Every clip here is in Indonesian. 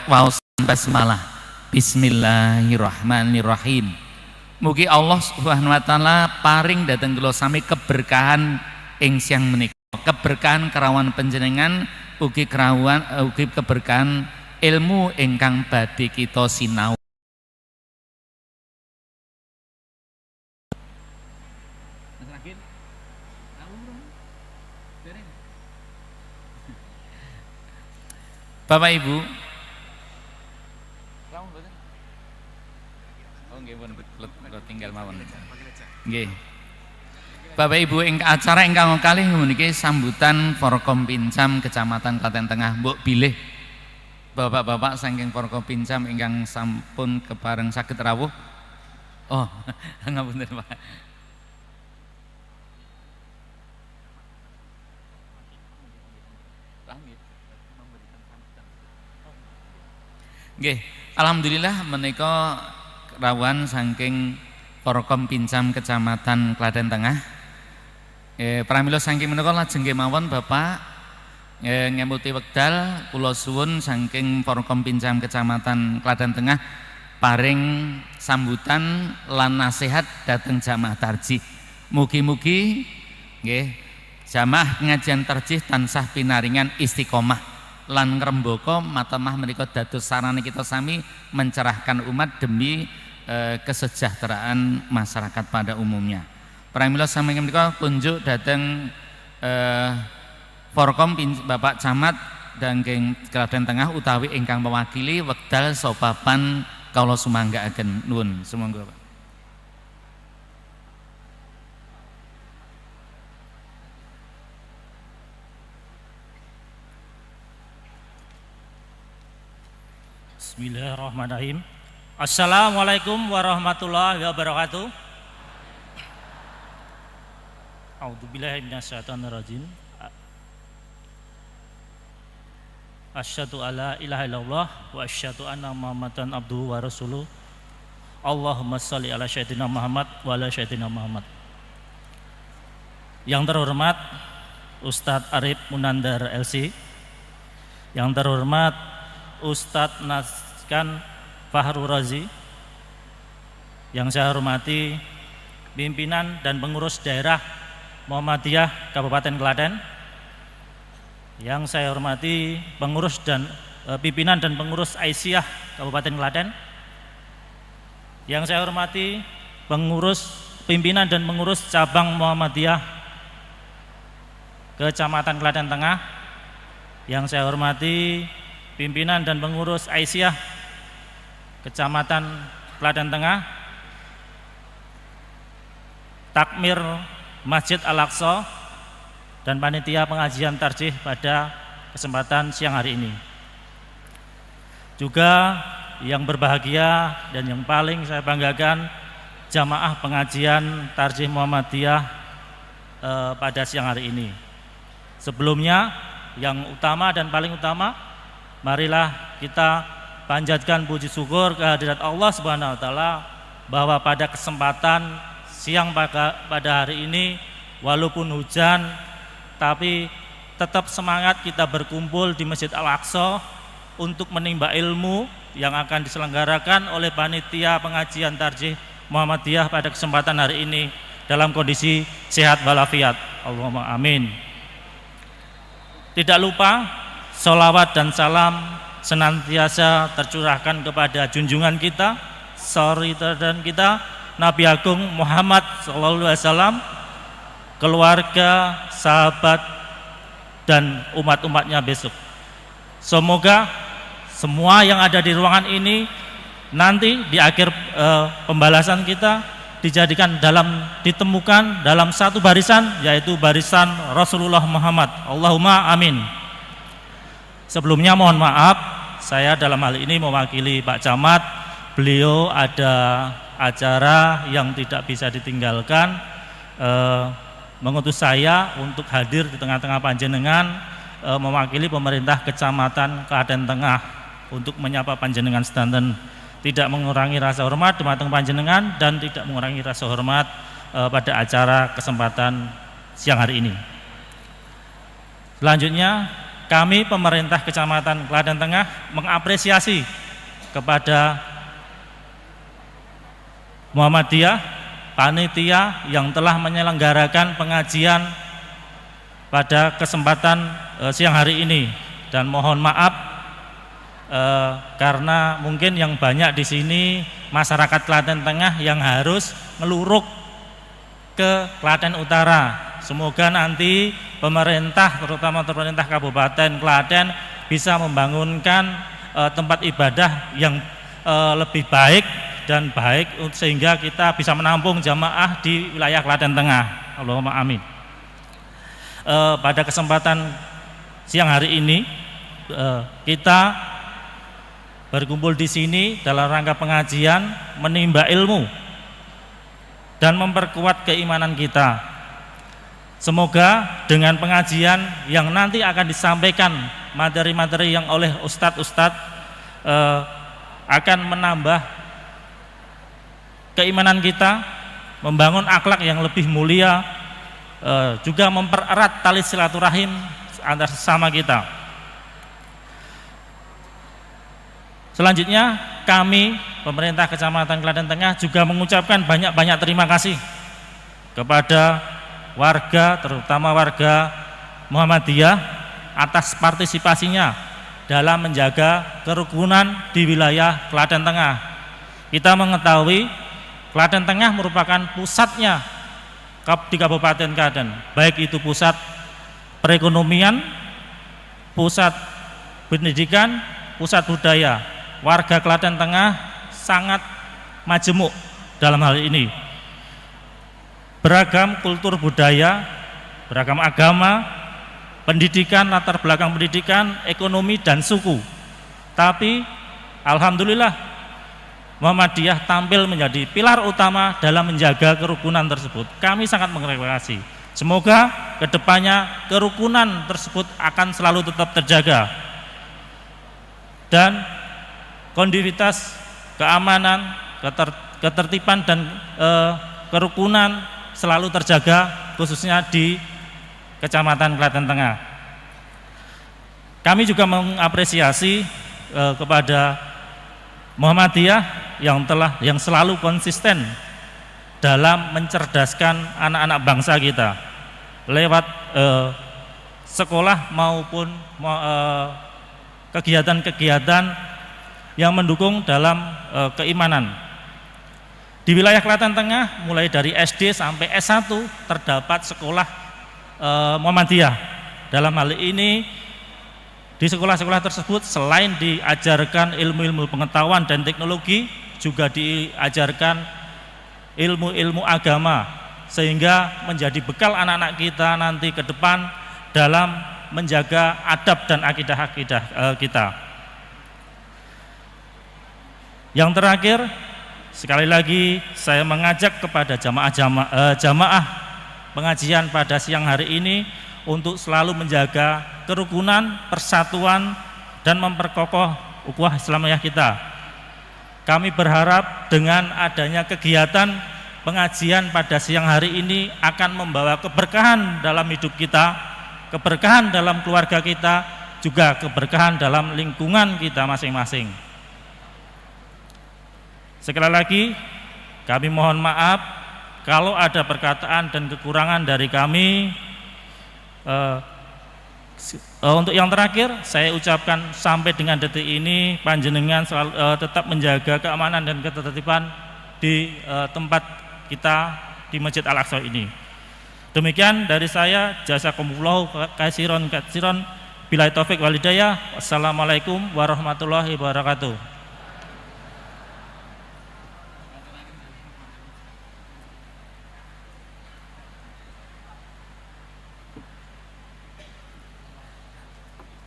waos basmalah. Bismillahirrahmanirrahim. Mugi Allah Subhanahu wa taala paring dhateng kula sami keberkahan ing siang menika. Keberkahan kerawan panjenengan ugi keberkahan ilmu ingkang badhe kita sinau. Bapak Ibu, tinggal mawon. Nggih. Bapak Ibu, ing acara ingkang kalih niki sambutan Forkom Pincam Kecamatan Klaten Tengah. Mbok bilih bapak-bapak saking Forkom Pincam ingkang sampun kepareng saged rawuh. Oh, ngapunten Pak. Nggih, alhamdulillah menika rawan saking Forkom Pincam Kecamatan Klaten Tengah. Pramila saking menika lajeng kemawon Bapak ngemuti wekdal kula suwun saking Forkom Pincam Kecamatan Klaten Tengah paring sambutan lan nasihat dhateng jamaah tarjih. Mugi-mugi nggih jamaah pengajian tarjih tansah pinaringan istiqomah lan ngrembaka matemah menika dados sarane kita sami mencerahkan umat demi kesejahteraan masyarakat pada umumnya. Pramila sami menika kunjuk dhateng Forkom Bapak Camat Dangking Klaten Tengah utawi ingkang mewakili wekdal sopapan kawula sumanggaaken nuwun sumangga Pak. Bismillahirrahmanirrahim. Assalamualaikum warahmatullahi wabarakatuh. A'udzubillahi minasyaitonirrajim. Asyhadu alla ilaha illallah wa asyhadu anna Muhammadan abduhu wa rasuluh. Allahumma shalli ala sayyidina Muhammad wa ala sayyidina Muhammad. Yang terhormat Ustadz Arif Munandar LC. Yang terhormat Ustadz Naskan Fahru Razi. Yang saya hormati pimpinan dan pengurus daerah Muhammadiyah Kabupaten Klaten. Yang saya hormati pengurus dan pimpinan dan pengurus Aisyah Kabupaten Klaten. Yang saya hormati pimpinan dan pengurus cabang Muhammadiyah Kecamatan Klaten Tengah. Yang saya hormati pimpinan dan pengurus Aisyah Kecamatan Klaten Tengah, takmir Masjid Al-Aqsa dan panitia pengajian tarjih pada kesempatan siang hari ini. Juga yang berbahagia dan yang paling saya banggakan jamaah pengajian tarjih Muhammadiyah pada siang hari ini. Sebelumnya yang utama dan paling utama, marilah kita panjatkan puji syukur kehadirat Allah Subhanahu wa taala bahwa pada kesempatan siang pada hari ini walaupun hujan tapi tetap semangat kita berkumpul di Masjid Al-Aqsa untuk menimba ilmu yang akan diselenggarakan oleh panitia pengajian tarjih Muhammadiyah pada kesempatan hari ini dalam kondisi sehat walafiat. Allahumma amin. Tidak lupa sholawat dan salam senantiasa tercurahkan kepada junjungan kita, suri teladan kita, Nabi Agung Muhammad SAW, keluarga, sahabat, dan umat-umatnya besok. Semoga semua yang ada di ruangan ini nanti di akhir pembalasan kita ditemukan dalam satu barisan, yaitu barisan Rasulullah Muhammad. Allahumma amin. Sebelumnya mohon maaf, saya dalam hal ini mewakili Pak Camat. Beliau ada acara yang tidak bisa ditinggalkan, mengutus saya untuk hadir di tengah-tengah panjenengan, mewakili pemerintah Kecamatan Klaten Tengah untuk menyapa panjenengan sedanten. Tidak mengurangi rasa hormat dumateng panjenengan dan tidak mengurangi rasa hormat pada acara kesempatan siang hari ini. Selanjutnya kami pemerintah Kecamatan Klaten Tengah mengapresiasi kepada Muhammadiyah, panitia yang telah menyelenggarakan pengajian pada kesempatan siang hari ini, dan mohon maaf karena mungkin yang banyak di sini masyarakat Klaten Tengah yang harus ngeluruk ke Klaten Utara. Semoga nanti pemerintah, terutama pemerintah Kabupaten Klaten, bisa membangunkan tempat ibadah yang lebih baik dan baik sehingga kita bisa menampung jamaah di wilayah Klaten Tengah. Allahumma amin. Pada kesempatan siang hari ini kita berkumpul di sini dalam rangka pengajian, menimba ilmu dan memperkuat keimanan kita. Semoga dengan pengajian yang nanti akan disampaikan, materi-materi yang oleh ustadz-ustadz akan menambah keimanan kita, membangun akhlak yang lebih mulia, juga mempererat tali silaturahim antar sesama kita. Selanjutnya kami pemerintah Kecamatan Klaten Tengah juga mengucapkan banyak-banyak terima kasih kepada warga, terutama warga Muhammadiyah, atas partisipasinya dalam menjaga kerukunan di wilayah Klaten Tengah. Kita mengetahui Klaten Tengah merupakan pusatnya di Kabupaten Klaten, baik itu pusat perekonomian, pusat pendidikan, pusat budaya. Warga Klaten Tengah sangat majemuk dalam hal ini. Beragam kultur budaya, beragam agama, pendidikan, latar belakang pendidikan, ekonomi dan suku. Tapi alhamdulillah Muhammadiyah tampil menjadi pilar utama dalam menjaga kerukunan tersebut. Kami sangat mengapresiasi. Semoga kedepannya kerukunan tersebut akan selalu tetap terjaga dan kondusivitas, keamanan, ketertiban dan kerukunan selalu terjaga, khususnya di Kecamatan Klaten Tengah. Kami juga mengapresiasi kepada Muhammadiyah yang selalu konsisten dalam mencerdaskan anak-anak bangsa kita lewat sekolah maupun kegiatan-kegiatan yang mendukung dalam keimanan. Di wilayah Klaten Tengah mulai dari SD sampai S1 terdapat sekolah Muhammadiyah. Dalam hal ini di sekolah-sekolah tersebut selain diajarkan ilmu-ilmu pengetahuan dan teknologi, juga diajarkan ilmu-ilmu agama, sehingga menjadi bekal anak-anak kita nanti ke depan dalam menjaga adab dan akidah-akidah kita. Yang terakhir, sekali lagi saya mengajak kepada jamaah pengajian pada siang hari ini untuk selalu menjaga kerukunan, persatuan, dan memperkokoh ukhuwah Islamiyah kita. Kami berharap dengan adanya kegiatan pengajian pada siang hari ini akan membawa keberkahan dalam hidup kita, keberkahan dalam keluarga kita, juga keberkahan dalam lingkungan kita masing-masing. Sekali lagi, kami mohon maaf kalau ada perkataan dan kekurangan dari kami. Untuk yang terakhir, saya ucapkan sampai dengan detik ini panjenengan selalu, tetap menjaga keamanan dan ketertiban di tempat kita di Masjid Al-Aqsa ini. Demikian dari saya, jazakumullahu khairan katsiran, billahi taufik wal hidayah. Wassalamualaikum warahmatullahi wabarakatuh.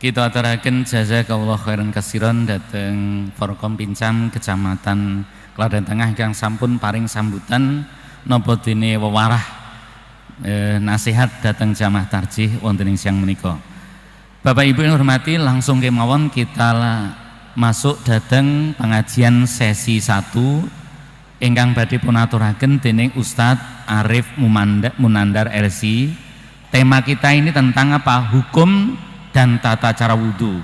Kita aturaken jazakallahu khairan katsiran dhateng Forkom Pincam Kecamatan Klaten Tengah ingkang sampun paring sambutan napa dene wewarah nasihat dhateng jamaah tarjih wonten ing siang menika. Bapak Ibu yang hormati, langsung kemawon kita masuk dhateng pengajian sesi 1 ingkang badhe pun aturaken dening Ustadz Arif Munandar LC. Tema kita ini tentang apa? Hukum dan tata cara wudhu.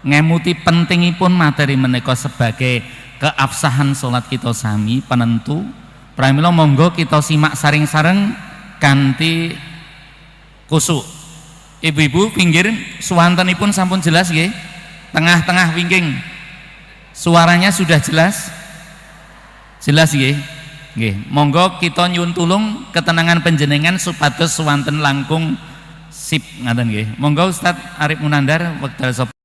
Ngemuti pentingipun materi menika sebagai keabsahan salat kita sami penentu. Pramila monggo kita simak saring-sareng kanthi kusuk. Ibu-ibu pinggir suwantenipun sampun jelas nggih? Tengah-tengah wingking. Suaranya sudah jelas? Jelas nggih? Nggih, monggo kita nyuwun tulung ketenangan panjenengan supados suwanten langkung sip ngaten nggih. Monggo Ustaz Arif Munandar wekdal sapa.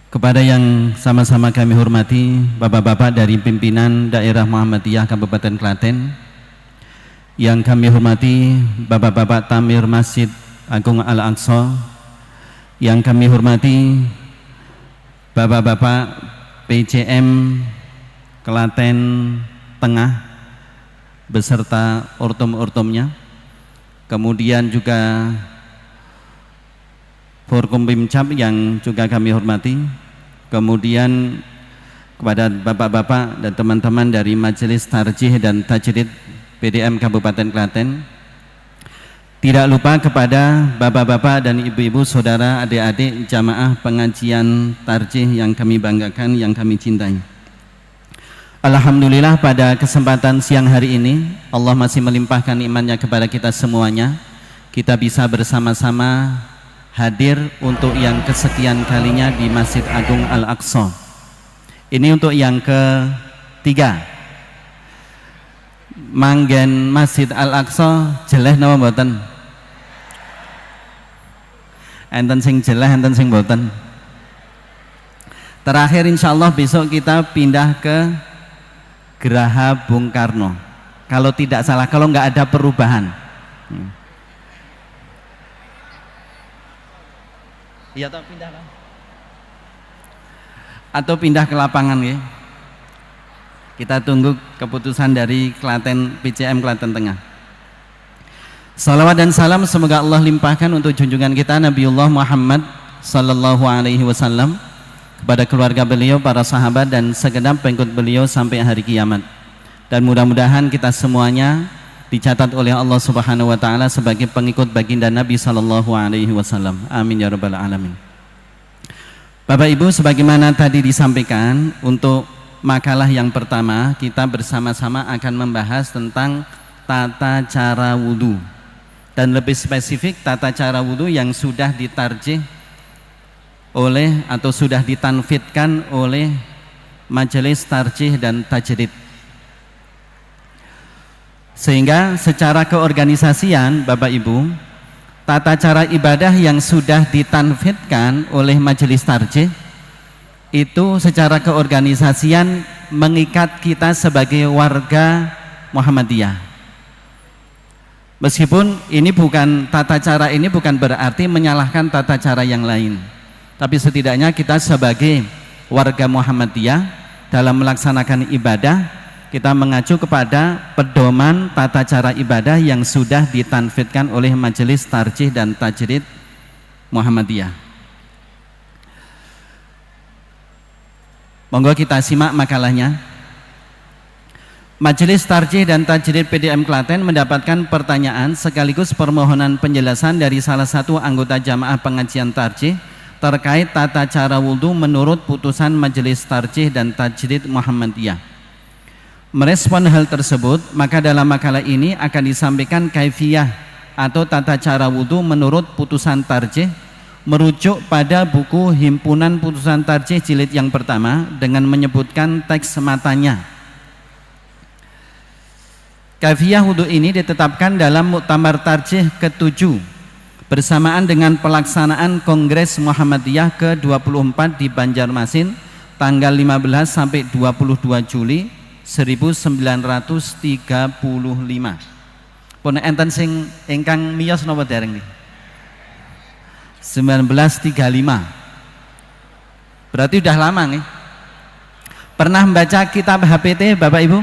Kepada yang sama-sama kami hormati, Bapak-bapak dari pimpinan daerah Muhammadiyah Kabupaten Klaten, yang kami hormati Bapak-bapak Tamir Masjid Agung Al-Aqsa, yang kami hormati Bapak-bapak PCM Klaten Tengah beserta ortom-ortomnya, kemudian juga Forkompimcap yang juga kami hormati, kemudian kepada bapak-bapak dan teman-teman dari Majelis Tarjih dan Tajdid PDM Kabupaten Klaten, tidak lupa kepada bapak-bapak dan ibu-ibu, saudara, adik-adik jamaah pengajian tarjih yang kami banggakan, yang kami cintai. Alhamdulillah pada kesempatan siang hari ini Allah masih melimpahkan imannya kepada kita semuanya. Kita bisa bersama-sama hadir untuk yang kesekian kalinya di Masjid Agung Al-Aqsa. Ini untuk yang ketiga. Manggen Masjid Al-Aqsa jeleh napa mboten? Enten sing jeleh, enten sing mboten. Terakhir insyaallah besok kita pindah ke Geraha Bung Karno. Kalau tidak salah, kalau nggak ada perubahan. Iya, atau pindah lah. Atau pindah ke lapangan ya. Kita tunggu keputusan dari Klaten PCM Klaten Tengah. Salawat dan salam semoga Allah limpahkan untuk junjungan kita Nabiullah Muhammad sallallahu alaihi wasallam, kepada keluarga beliau, para sahabat dan segenap pengikut beliau sampai hari kiamat. Dan mudah-mudahan kita semuanya dicatat oleh Allah Subhanahu wa taala sebagai pengikut baginda Nabi sallallahu alaihi wasallam. Amin ya rabbal alamin. Bapak Ibu, sebagaimana tadi disampaikan, untuk makalah yang pertama kita bersama-sama akan membahas tentang tata cara wudhu, dan lebih spesifik tata cara wudhu yang sudah ditarjih oleh atau sudah ditanfidkan oleh Majelis Tarjih dan Tajdid. Sehingga secara keorganisasian Bapak Ibu, tata cara ibadah yang sudah ditanfidkan oleh Majelis Tarjih itu secara keorganisasian mengikat kita sebagai warga Muhammadiyah. Meskipun ini bukan, tata cara ini bukan berarti menyalahkan tata cara yang lain, tapi setidaknya kita sebagai warga Muhammadiyah dalam melaksanakan ibadah, kita mengacu kepada pedoman tata cara ibadah yang sudah ditanfidkan oleh Majelis Tarjih dan Tajdid Muhammadiyah. Monggo kita simak makalahnya. Majelis Tarjih dan Tajdid PDM Klaten mendapatkan pertanyaan sekaligus permohonan penjelasan dari salah satu anggota jamaah pengajian tarjih terkait tata cara wudhu menurut putusan Majelis Tarjih dan Tajdid Muhammadiyah. Merespon hal tersebut, maka dalam makalah ini akan disampaikan kaifiyah atau tata cara wudu menurut putusan tarjih, merujuk pada buku Himpunan Putusan Tarjih jilid yang pertama dengan menyebutkan teks matanya. Kaifiyah wudu ini ditetapkan dalam Muktamar Tarjih ke-7 bersamaan dengan pelaksanaan Kongres Muhammadiyah ke-24 di Banjarmasin tanggal 15 sampai 22 Juli 1935. Pun enten sing ingkang miyos napa dereng niki? 1935. Berarti udah lama nih. Pernah membaca kitab HPT Bapak Ibu?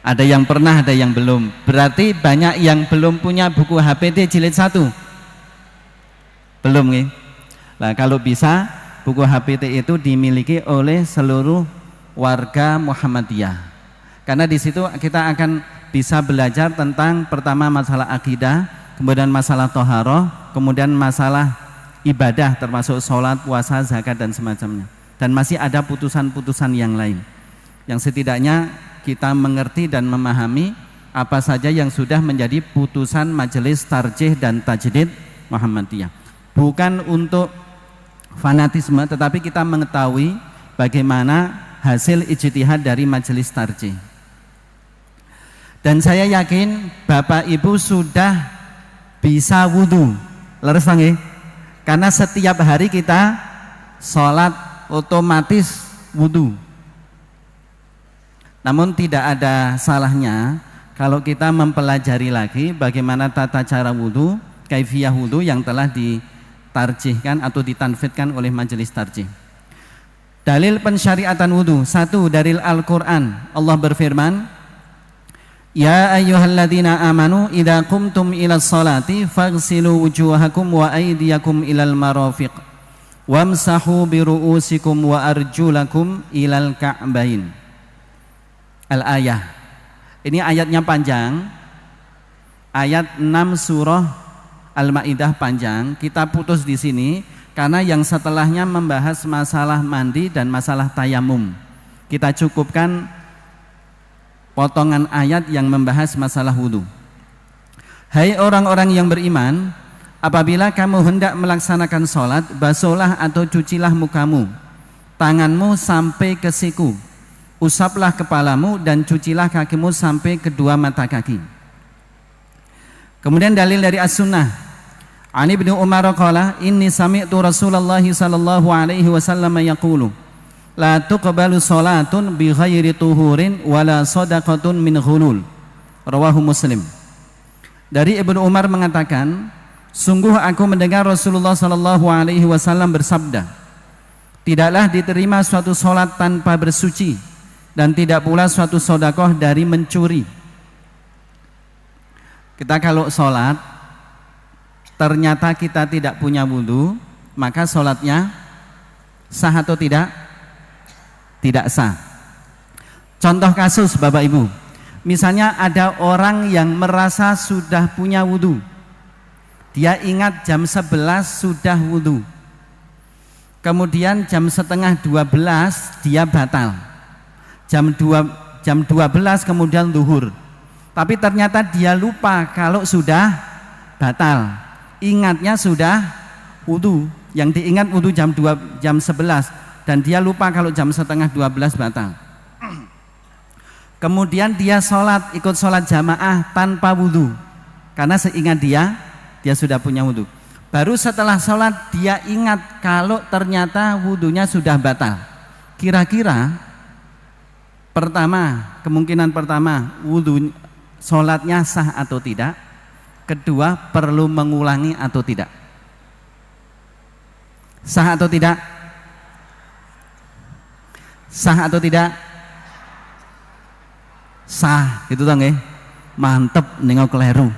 Ada yang pernah, ada yang belum. Berarti banyak yang belum punya buku HPT jilid 1. Belum nih. Nah, kalau bisa buku HPT itu dimiliki oleh seluruh warga Muhammadiyah. Karena di situ kita akan bisa belajar tentang pertama masalah akidah, kemudian masalah toharoh, kemudian masalah ibadah termasuk sholat, puasa, zakat dan semacamnya. Dan masih ada putusan-putusan yang lain yang setidaknya kita mengerti dan memahami apa saja yang sudah menjadi putusan Majelis Tarjih dan Tajdid Muhammadiyah. Bukan untuk fanatisme, tetapi kita mengetahui bagaimana hasil ijtihad dari Majelis Tarjih. Dan saya yakin Bapak Ibu sudah bisa wudu. Leres nggih? Karena setiap hari kita sholat otomatis wudu. Namun tidak ada salahnya kalau kita mempelajari lagi bagaimana tata cara wudu, kaifiyah wudu yang telah ditarjihkan atau ditanfidkan oleh Majelis Tarjih. Dalil pensyariatan wudu. 1, dari Al-Quran. Allah berfirman, Ya ayyuhalladzina amanu idza qumtum ilas salati faghsilu wujuhakum wa aydiyakum ilal marafiq wamsahu biru'usikum wa arjulakum ilal ka'bain. Al-ayah. Ini ayatnya panjang. Ayat 6 surah Al-Maidah panjang. Kita putus di sini karena yang setelahnya membahas masalah mandi dan masalah tayamum. Kita cukupkan potongan ayat yang membahas masalah wudu. Hai orang-orang yang beriman, apabila kamu hendak melaksanakan sholat, basuhlah atau cucilah mukamu, tanganmu sampai ke siku, usaplah kepalamu dan cucilah kakimu sampai kedua mata kaki. Kemudian dalil dari As-Sunnah. Ani bin Umar qala inni sami'tu Rasulullah sallallahu alaihi wasallam yaqulu la tuqbalu salatun bi ghairi tuhurin wala shadaqatun min ghulul. Rawahu Muslim. Dari Ibnu Umar mengatakan, sungguh aku mendengar Rasulullah sallallahu alaihi wasallam bersabda, tidaklah diterima suatu salat tanpa bersuci dan tidak pula suatu sedekah dari mencuri. Kita kalau salat ternyata kita tidak punya wudu, maka sholatnya sah atau tidak? Tidak sah. Contoh kasus Bapak Ibu, misalnya ada orang yang merasa sudah punya wudu, dia ingat jam 11 sudah wudu, kemudian jam setengah 12 dia batal, jam 12 kemudian zuhur, tapi ternyata dia lupa kalau sudah batal. Ingatnya sudah wudu, yang diingat wudu jam 11 dan dia lupa kalau jam setengah 12 batal. Kemudian dia sholat, ikut sholat jamaah tanpa wudu karena seingat dia sudah punya wudu. Baru setelah sholat dia ingat kalau ternyata wudunya sudah batal. Kira-kira kemungkinan pertama wudu sholatnya sah atau tidak? Kedua, perlu mengulangi atau tidak? Sah atau tidak? Sah atau tidak? Sah, gitu dong ya. Mantep nengok keliru.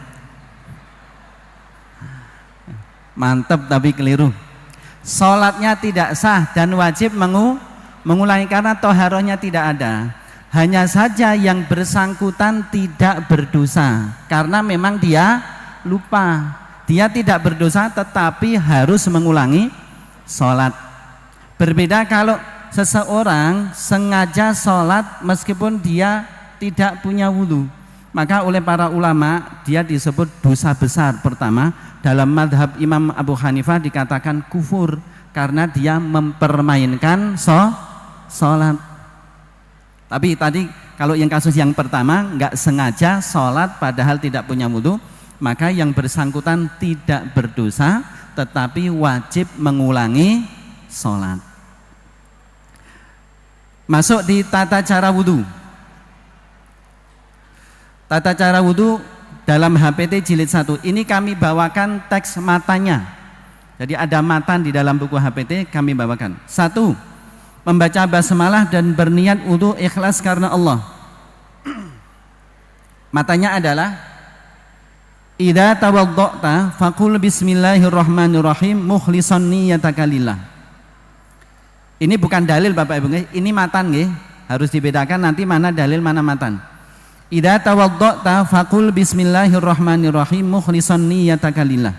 Mantep tapi keliru. Sholatnya tidak sah dan wajib mengulangi karena toharohnya tidak ada. Hanya saja yang bersangkutan tidak berdosa karena memang dia lupa. Dia tidak berdosa tetapi harus mengulangi sholat. Berbeda kalau seseorang sengaja sholat meskipun dia tidak punya wudhu, maka oleh para ulama dia disebut dosa besar. Pertama, dalam madhab Imam Abu Hanifah dikatakan kufur karena dia mempermainkan sholat. Tapi tadi kalau yang kasus yang pertama nggak sengaja sholat padahal tidak punya wudhu, maka yang bersangkutan tidak berdosa tetapi wajib mengulangi sholat. Masuk di tata cara wudhu. Tata cara wudhu dalam HPT jilid 1 ini kami bawakan teks matanya. Jadi ada matan di dalam buku HPT kami bawakan. 1. Membaca basmalah dan berniat wudhu ikhlas karena Allah. Matanya adalah idza tawadda'ta faqul bismillahirrahmanirrahim mukhlishan niyyataka lillah. Ini bukan dalil Bapak Ibu nggih, ini matan nggih. Harus dibedakan nanti mana dalil mana matan. Idza tawadda'ta faqul bismillahirrahmanirrahim mukhlishan niyyataka lillah.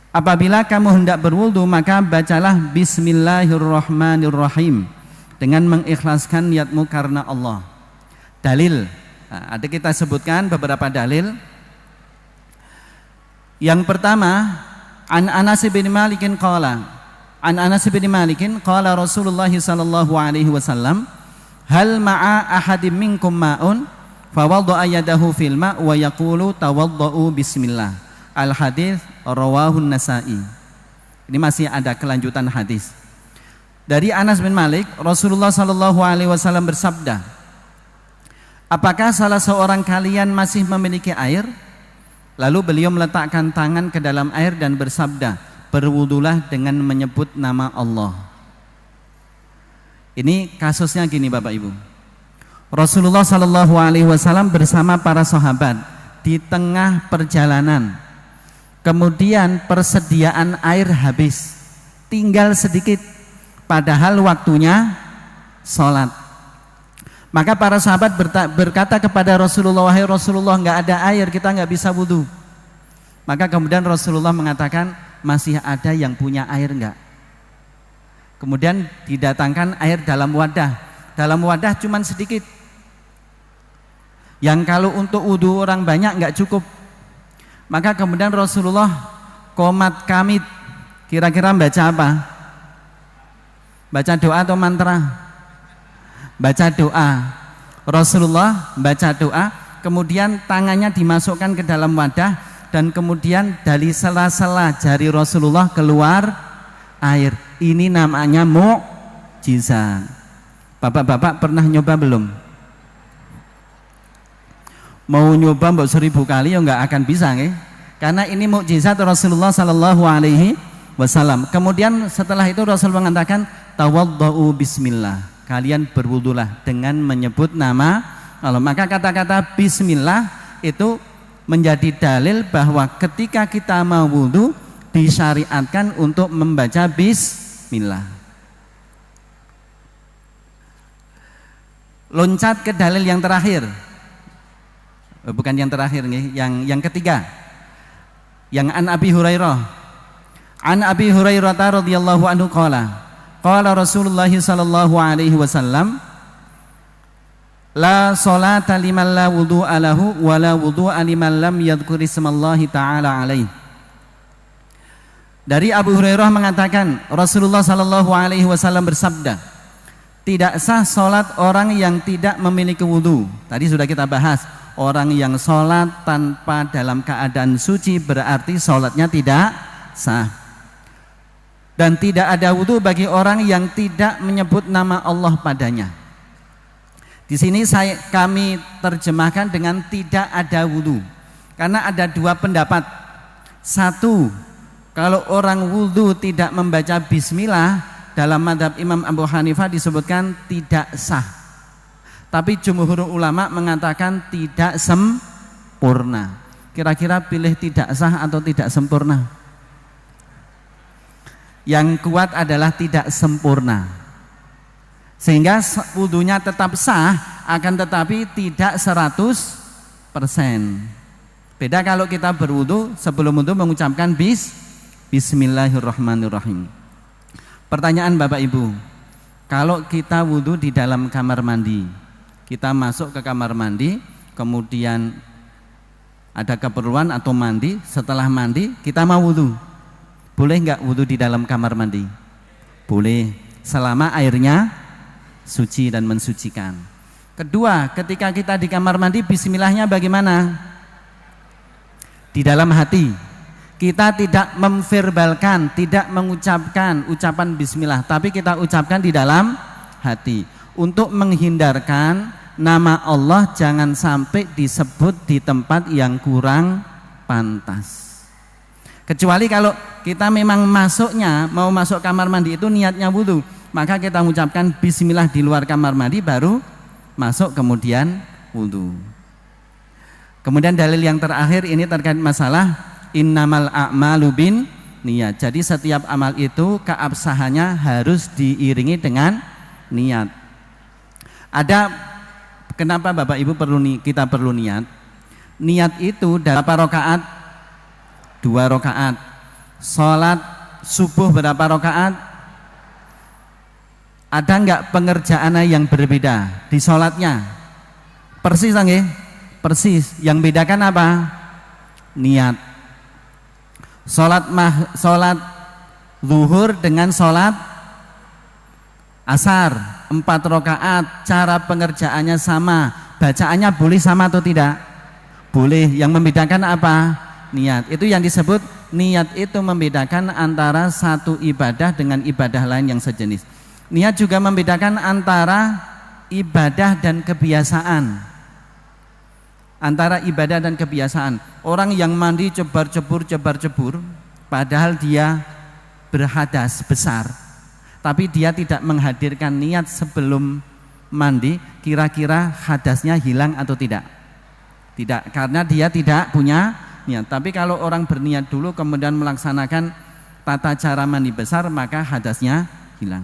Apabila kamu hendak berwudu maka bacalah bismillahirrahmanirrahim dengan mengikhlaskan niatmu karena Allah. Dalil. Nah, ada kita sebutkan beberapa dalil. Yang pertama, an Anas bin Malikin qala. An Anas bin Malikin qala Rasulullah sallallahu alaihi wasallam, "Hal ma'a ahadim minkum ma'un?" Fawadda'a yadahu fil ma' wa yaqulu tawadda'u bismillah. Al hadis rawahun Nasa'i. Ini masih ada kelanjutan hadis. Dari Anas bin Malik, Rasulullah sallallahu alaihi wasallam bersabda, "Apakah salah seorang kalian masih memiliki air?" Lalu beliau meletakkan tangan ke dalam air dan bersabda, "Berwudulah dengan menyebut nama Allah." Ini kasusnya gini Bapak Ibu. Rasulullah Shallallahu Alaihi Wasallam bersama para sahabat di tengah perjalanan, kemudian persediaan air habis, tinggal sedikit, padahal waktunya sholat. Maka para sahabat berkata kepada Rasulullah, "Wahai Rasulullah, nggak ada air, kita nggak bisa wudhu." Maka kemudian Rasulullah mengatakan, "Masih ada yang punya air nggak?" Kemudian didatangkan air dalam wadah cuman sedikit. Yang kalau untuk wudhu orang banyak nggak cukup. Maka kemudian Rasulullah qomat kamit. Kira-kira baca apa? Baca doa atau mantra? Baca doa. Rasulullah baca doa, kemudian tangannya dimasukkan ke dalam wadah dan kemudian dari sela-sela jari Rasulullah keluar air. Ini namanya mukjizat. Bapak-bapak pernah nyoba belum? Mau nyoba mbok 1000 kali ya nggak akan bisa nggih. Karena ini mukjizat Rasulullah sallallahu alaihi wasallam. Kemudian setelah itu Rasul mengatakan tawaddau bismillah. Kalian berwudulah dengan menyebut nama Allah. Maka kata-kata bismillah itu menjadi dalil bahwa ketika kita mau wudu disyariatkan untuk membaca bismillah. Loncat ke dalil yang terakhir. Bukan yang terakhir nih, yang ketiga. Yang an Abi Hurairah. An Abi Hurairah radhiyallahu anhu qala, qala Rasulullah sallallahu alaihi wasallam, la salata liman la wudu'a lahu wa la wudu'a liman lam yadhkur ismallahi ta'ala alaihi. Dari Abu Hurairah mengatakan, Rasulullah sallallahu alaihi wasallam bersabda, tidak sah salat orang yang tidak memiliki wudu. Tadi sudah kita bahas. Orang yang sholat tanpa dalam keadaan suci berarti sholatnya tidak sah. Dan tidak ada wudhu bagi orang yang tidak menyebut nama Allah padanya. Di sini kami terjemahkan dengan tidak ada wudhu. Karena ada dua pendapat. Satu, kalau orang wudhu tidak membaca bismillah, dalam madhab Imam Abu Hanifah disebutkan tidak sah. Tapi jumhur ulama mengatakan tidak sempurna. Kira-kira pilih tidak sah atau tidak sempurna? Yang kuat adalah tidak sempurna. Sehingga wudunya tetap sah, akan tetapi tidak 100%. Beda kalau kita berwudu, sebelum wudu mengucapkan bismillahirrahmanirrahim. Pertanyaan Bapak Ibu, Kalau kita wudhu di dalam kamar mandi, kita masuk ke kamar mandi, kemudian ada keperluan atau mandi, setelah mandi kita mau wudhu, boleh nggak wudhu di dalam kamar mandi? Boleh, selama airnya suci dan mensucikan. Kedua, ketika kita di kamar mandi, bismillahnya bagaimana? Di dalam hati. Kita tidak memverbalkan, tidak mengucapkan ucapan bismillah, tapi kita ucapkan di dalam hati untuk menghindarkan nama Allah jangan sampai disebut di tempat yang kurang pantas. Kecuali kalau kita memang mau masuk kamar mandi itu niatnya wudu, maka kita mengucapkan bismillah di luar kamar mandi baru masuk kemudian wudu. Kemudian dalil yang terakhir ini terkait masalah innamal a'malu bin niat. Jadi setiap amal itu keabsahannya harus diiringi dengan niat. Ada kenapa Bapak Ibu kita perlu niat? Niat itu dalam berapa rakaat? 2 rakaat. Salat subuh berapa rakaat? Ada enggak pengerjaannya yang berbeda di salatnya? Persis nggih? Persis. Yang bedakan apa? Niat. Salat zuhur dengan salat asar 4 rakaat, cara pengerjaannya sama, bacaannya boleh sama atau tidak? Boleh. Yang membedakan apa? Niat. Itu yang disebut niat, itu membedakan antara satu ibadah dengan ibadah lain yang sejenis. Niat juga membedakan antara ibadah dan kebiasaan. Antara ibadah dan kebiasaan. Orang yang mandi cebar-cebur, padahal dia berhadas besar, tapi dia tidak menghadirkan niat sebelum mandi, kira-kira hadasnya hilang atau tidak? Tidak, karena dia tidak punya niat. Tapi kalau orang berniat dulu kemudian melaksanakan tata cara mandi besar, maka hadasnya hilang.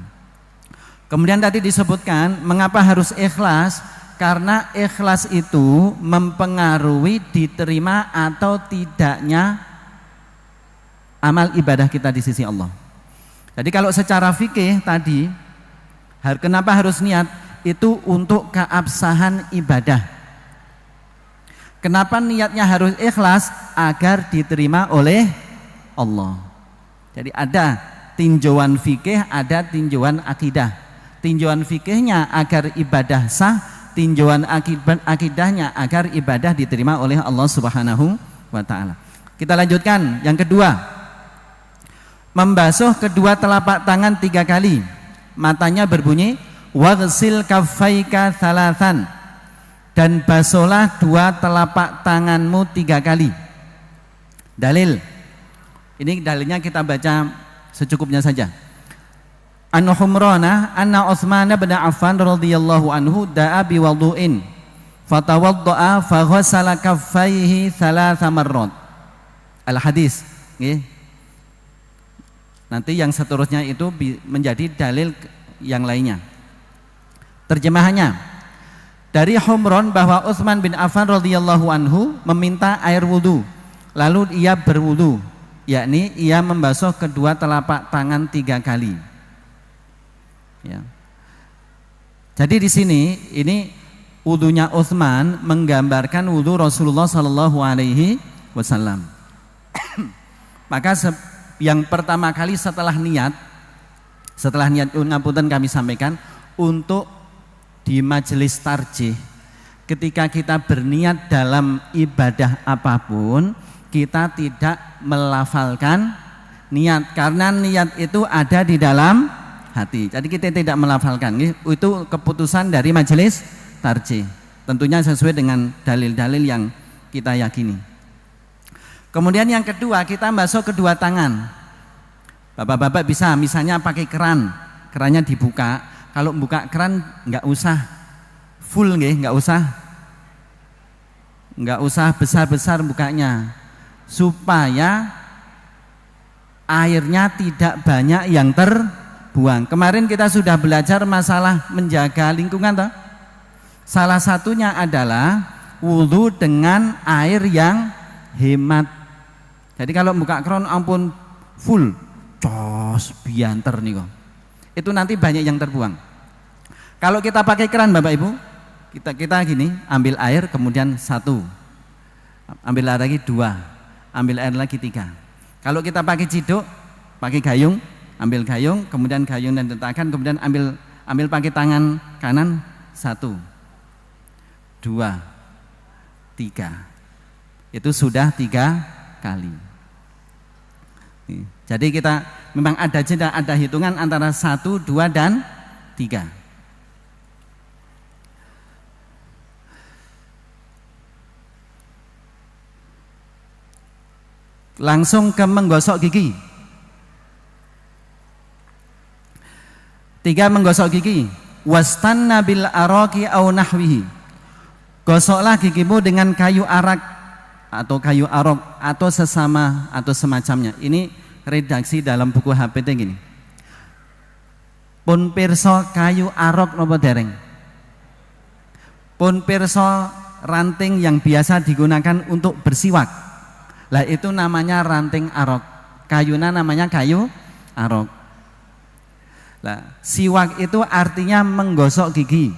Kemudian tadi disebutkan mengapa harus ikhlas? Karena ikhlas itu mempengaruhi diterima atau tidaknya amal ibadah kita di sisi Allah. Jadi kalau secara fikih tadi, kenapa harus niat? Itu untuk keabsahan ibadah. Kenapa niatnya harus ikhlas? Agar diterima oleh Allah. Jadi ada tinjauan fikih, ada tinjauan akidah. Tinjauan fikihnya agar ibadah sah, tinjauan akidahnya agar ibadah diterima oleh Allah Subhanahu wa ta'ala. Kita lanjutkan yang kedua. Membasuh kedua telapak tangan 3 kali. Matanya berbunyi waghsil kaffaika thalathan, dan basuhlah 2 telapak tanganmu 3 kali. Dalil. Ini dalilnya kita baca secukupnya saja. An Humrana anna Utsman bin Affan radhiyallahu anhu da'a bi wudu'in fatawadda'a fa ghassala kaffaihi 3 marrat. Al hadis, nggih. Nanti yang seterusnya itu menjadi dalil yang lainnya. Terjemahannya dari Humran bahwa Utsman bin Affan radhiyallahu anhu meminta air wudu, lalu ia berwudu, yakni ia membasuh kedua telapak tangan 3 kali. Ya. Jadi di sini ini wudunya Utsman menggambarkan wudu Rasulullah Sallallahu Alaihi Wasallam. Maka yang pertama kali setelah niat ngapunten kami sampaikan, untuk di majelis tarjih ketika kita berniat dalam ibadah apapun, kita tidak melafalkan niat, karena niat itu ada di dalam hati. Jadi kita tidak melafalkan. Itu keputusan dari majelis tarjih. Tentunya sesuai dengan dalil-dalil yang kita yakini. Kemudian yang kedua, kita basuh kedua tangan. Bapak-bapak bisa misalnya pakai keran, kerannya dibuka. Kalau buka keran nggak usah full, nggak usah besar-besar bukanya, supaya airnya tidak banyak yang terbuang. Kemarin kita sudah belajar masalah menjaga lingkungan toh? Salah satunya adalah wudu dengan air yang hemat. Jadi kalau buka keran ampun full, cos bianter nih kok. Itu nanti banyak yang terbuang. Kalau kita pakai keran Bapak Ibu, kita gini, ambil air kemudian 1, ambil air lagi 2, ambil air lagi 3. Kalau kita pakai ciduk, pakai gayung, ambil gayung, kemudian gayung dan tentakan, kemudian ambil pakai tangan kanan 1, 2, 3. Itu sudah 3 kali. Jadi kita memang ada jeda, ada hitungan antara 1, 2 dan 3. Langsung ke menggosok gigi. 3, menggosok gigi. Wastanna bil araqi au nahwihi. Gosoklah gigimu dengan kayu arak atau kayu arok atau sesama atau semacamnya. Ini redaksi dalam buku HPT gini. Pun pirsa kayu arok napa dereng? Pun pirsa ranting yang biasa digunakan untuk bersiwak. Lah itu namanya ranting arok. Kayunya namanya kayu arok. Lah siwak itu artinya menggosok gigi.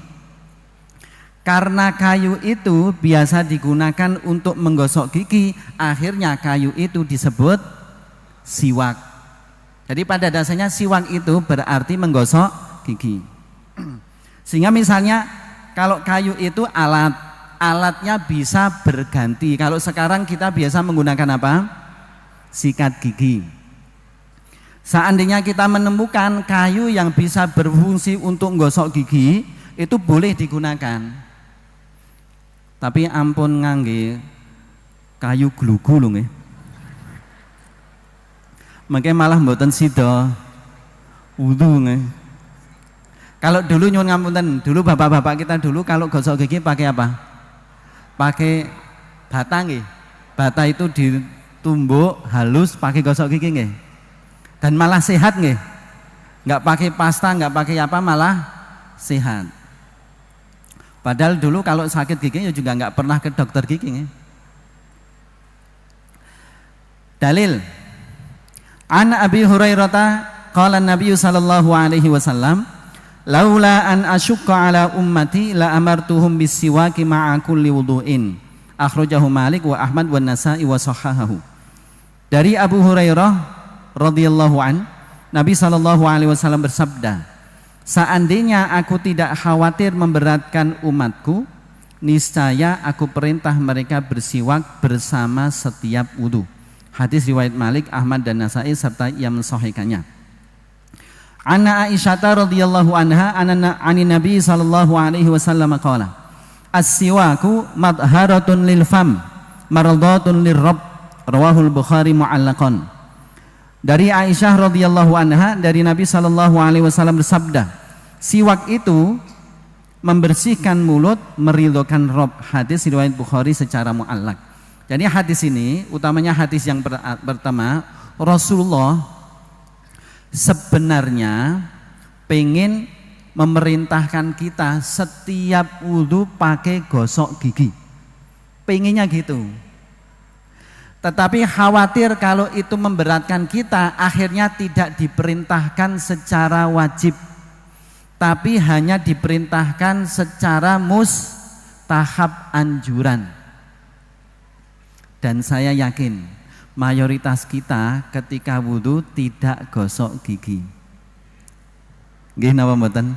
Karena kayu itu biasa digunakan untuk menggosok gigi, akhirnya kayu itu disebut siwak. Jadi pada dasarnya siwak itu berarti menggosok gigi. Sehingga misalnya kalau kayu itu alatnya bisa berganti. Kalau sekarang kita biasa menggunakan apa? Sikat gigi. Seandainya kita menemukan kayu yang bisa berfungsi untuk menggosok gigi, itu boleh digunakan. Tapi ampun ngangge kayu glugu lho nggih. Mengke malah mboten sida wudu nggih. Kalau dulu nyuwun ngapunten, dulu bapak-bapak kita dulu kalau gosok gigi pakai apa? Pakai bata nggih. Bata itu ditumbuk halus pakai gosok gigi nggih. Dan malah sehat nggih. Enggak pakai pasta, enggak pakai apa, malah sehat. Padahal dulu kalau sakit gigi juga nggak pernah ke dokter gigi. Dalil. An Abi Hurairah qala Nabi sallallahu alaihi wasallam, "Laula an asyqa ala ummati la amartuhum bisiwaki ma'a kulli wudu'in." Akhrajahu Malik wa Ahmad wa Nasa'i wa sahahahu. Dari Abu Hurairah radhiyallahu an, Nabi sallallahu alaihi wasallam bersabda, seandainya aku tidak khawatir memberatkan umatku, niscaya aku perintah mereka bersiwak bersama setiap wudu. Hadis riwayat Malik, Ahmad dan Nasa'i serta yang mensahihkannya. Anna Aisyah radhiyallahu anha ani Nabi sallallahu alaihi wasallam qala, as-siwaku madharatun lil fam, mardatun lirrabb. Rawahul Bukhari mu'allaqan. Dari Aisyah radhiyallahu anha, dari Nabi sallallahu alaihi wasallam bersabda, siwak itu membersihkan mulut, meridhokan Rabb. Hadis riwayat Bukhari secara muallak. Jadi hadis ini, utamanya hadis yang pertama, Rasulullah sebenarnya pengen memerintahkan kita setiap wudu pakai gosok gigi. Pengennya gitu. Tetapi khawatir kalau itu memberatkan kita, akhirnya tidak diperintahkan secara wajib, tapi hanya diperintahkan secara mustahab, anjuran. Dan saya yakin mayoritas kita ketika wudhu tidak gosok gigi. Nggih napa mboten?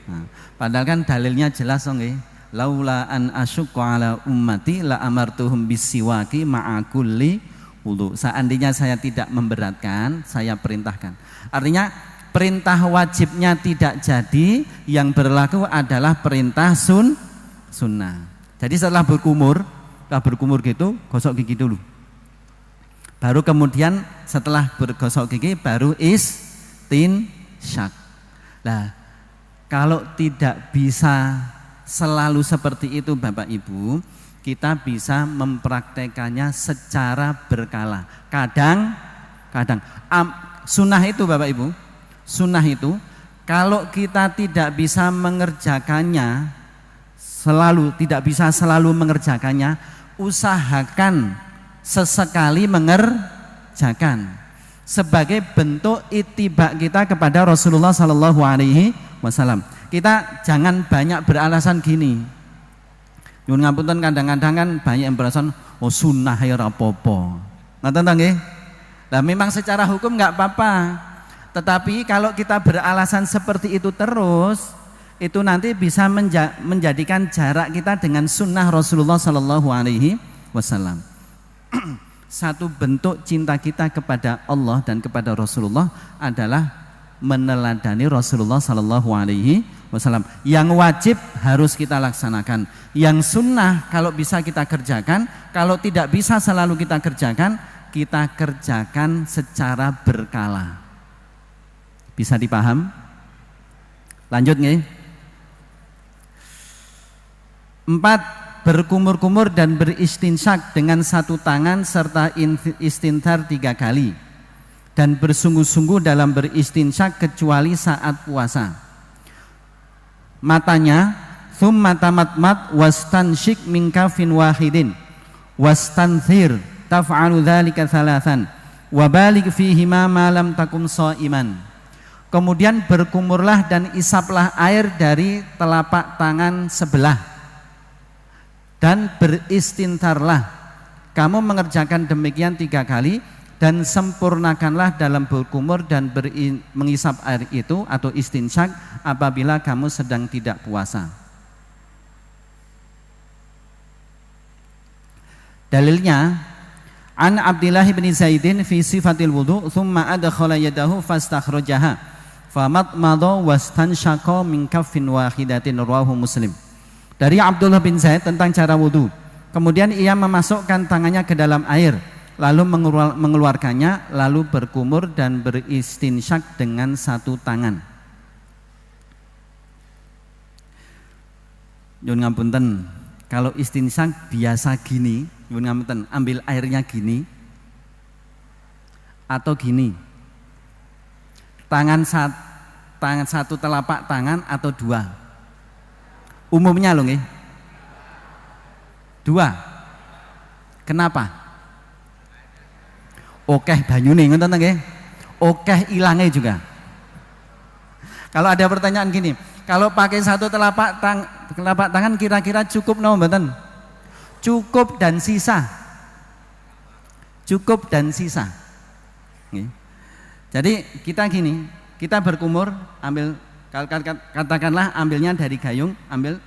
Nah, padahal kan dalilnya jelas nggih. Laula an asyqa ala ummati la amartuhum bisiwaki ma'a kulli wudu. Seandainya saya tidak memberatkan, saya perintahkan. Artinya perintah wajibnya tidak jadi, yang berlaku adalah perintah sunnah. Jadi setelah berkumur gitu, gosok gigi dulu. Baru kemudian setelah bergosok gigi baru istinsyak. Nah, kalau tidak bisa selalu seperti itu Bapak Ibu, kita bisa mempraktekannya secara berkala. Kadang sunnah itu Bapak Ibu, sunnah itu kalau kita tidak bisa mengerjakannya selalu, tidak bisa selalu mengerjakannya, usahakan sesekali mengerjakan sebagai bentuk ittiba kita kepada Rasulullah sallallahu alaihi wasallam. kita jangan banyak beralasan gini. Nyuwun ngapunten, kadang-kadang kan banyak yang beralasan oh sunnah ya ora apa-apa. Ngoten ta nggih? Lah memang secara hukum enggak apa-apa. Tetapi kalau kita beralasan seperti itu terus, itu nanti bisa menjadikan jarak kita dengan sunnah Rasulullah Sallallahu Alaihi Wasallam. Satu bentuk cinta kita kepada Allah dan kepada Rasulullah adalah meneladani Rasulullah Sallallahu Alaihi Wasallam. Yang wajib harus kita laksanakan, yang sunnah kalau bisa kita kerjakan, kalau tidak bisa selalu kita kerjakan secara berkala. Bisa dipaham? Lanjut nih. 4. Berkumur-kumur dan beristinsyak dengan satu tangan serta istinthar 3 kali, dan bersungguh-sungguh dalam beristinsyak kecuali saat puasa. Matanya thumma tamatmat wastansyik min kafin wahidin wastanthir taf'alu dzalika thalathan wa baligh fihi ma lam takum shaiman. Kemudian berkumurlah dan isaplah air dari telapak tangan sebelah dan beristintarlah. Kamu mengerjakan demikian 3 kali dan sempurnakanlah dalam berkumur dan mengisap air itu atau istinsyak apabila kamu sedang tidak puasa. Dalilnya an Abdillah bin Zaidin fi sifatil wudu thumma adkhala yadahu fastakhrajaha famatmadha wastansyaqa min kaffin wahidatin rawahu Muslim. Dari Abdullah bin Zaid tentang cara wudu. Kemudian ia memasukkan tangannya ke dalam air, lalu mengeluarkannya, lalu berkumur dan beristinsyak dengan satu tangan. Nyuwun ngapunten, kalau istinsyak biasa gini, nyuwun ngapunten, ambil airnya gini atau gini. Tangan satu telapak tangan atau 2. Umumnya loh nggih. 2. Kenapa? Okeh banyune ngoten ta nggih. Okeh ilange juga. Kalau ada pertanyaan gini, kalau pakai satu telapak tangan kira-kira cukup napa mboten? Cukup dan sisa. Cukup dan sisa. Nggih. Jadi kita gini, kita berkumur, ambil katakanlah ambilnya dari gayung, ambil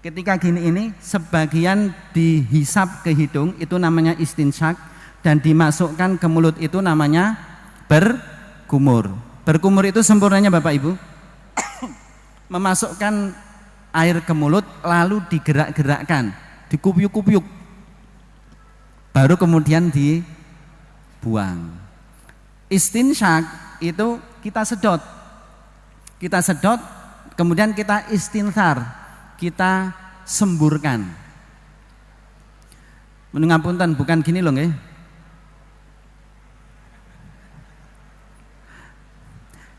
ketika gini ini sebagian dihisap ke hidung itu namanya istinsyak, dan dimasukkan ke mulut itu namanya berkumur. Berkumur itu sempurnanya Bapak Ibu memasukkan air ke mulut lalu digerak-gerakkan, dikupiuk-kupiuk, baru kemudian dibuang. Istinsyak itu kita sedot, kemudian kita istinthar, kita semburkan. Menungapunten, bukan gini loh nggih.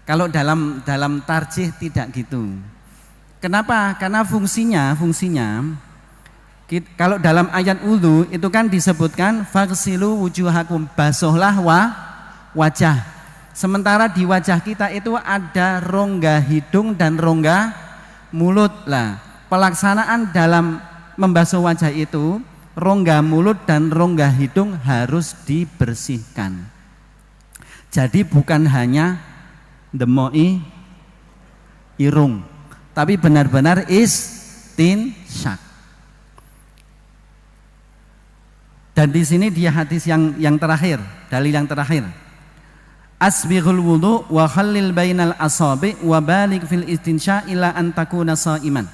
Kalau dalam tarjih tidak gitu. Kenapa? Karena fungsinya kalau dalam ayat wudu itu kan disebutkan faghsilu wujuhakum, basuhlah wajah. Sementara di wajah kita itu ada rongga hidung dan rongga mulut. Lah, pelaksanaan dalam membasuh wajah itu, rongga mulut dan rongga hidung harus dibersihkan. Jadi bukan hanya demoi irung, tapi benar-benar istinsyak. Dan di sini dia hadis yang terakhir, dalil yang terakhir. Asbighul wudu wa khallil bainal asabi wa balik fil istinsya ila an takuna shaiman.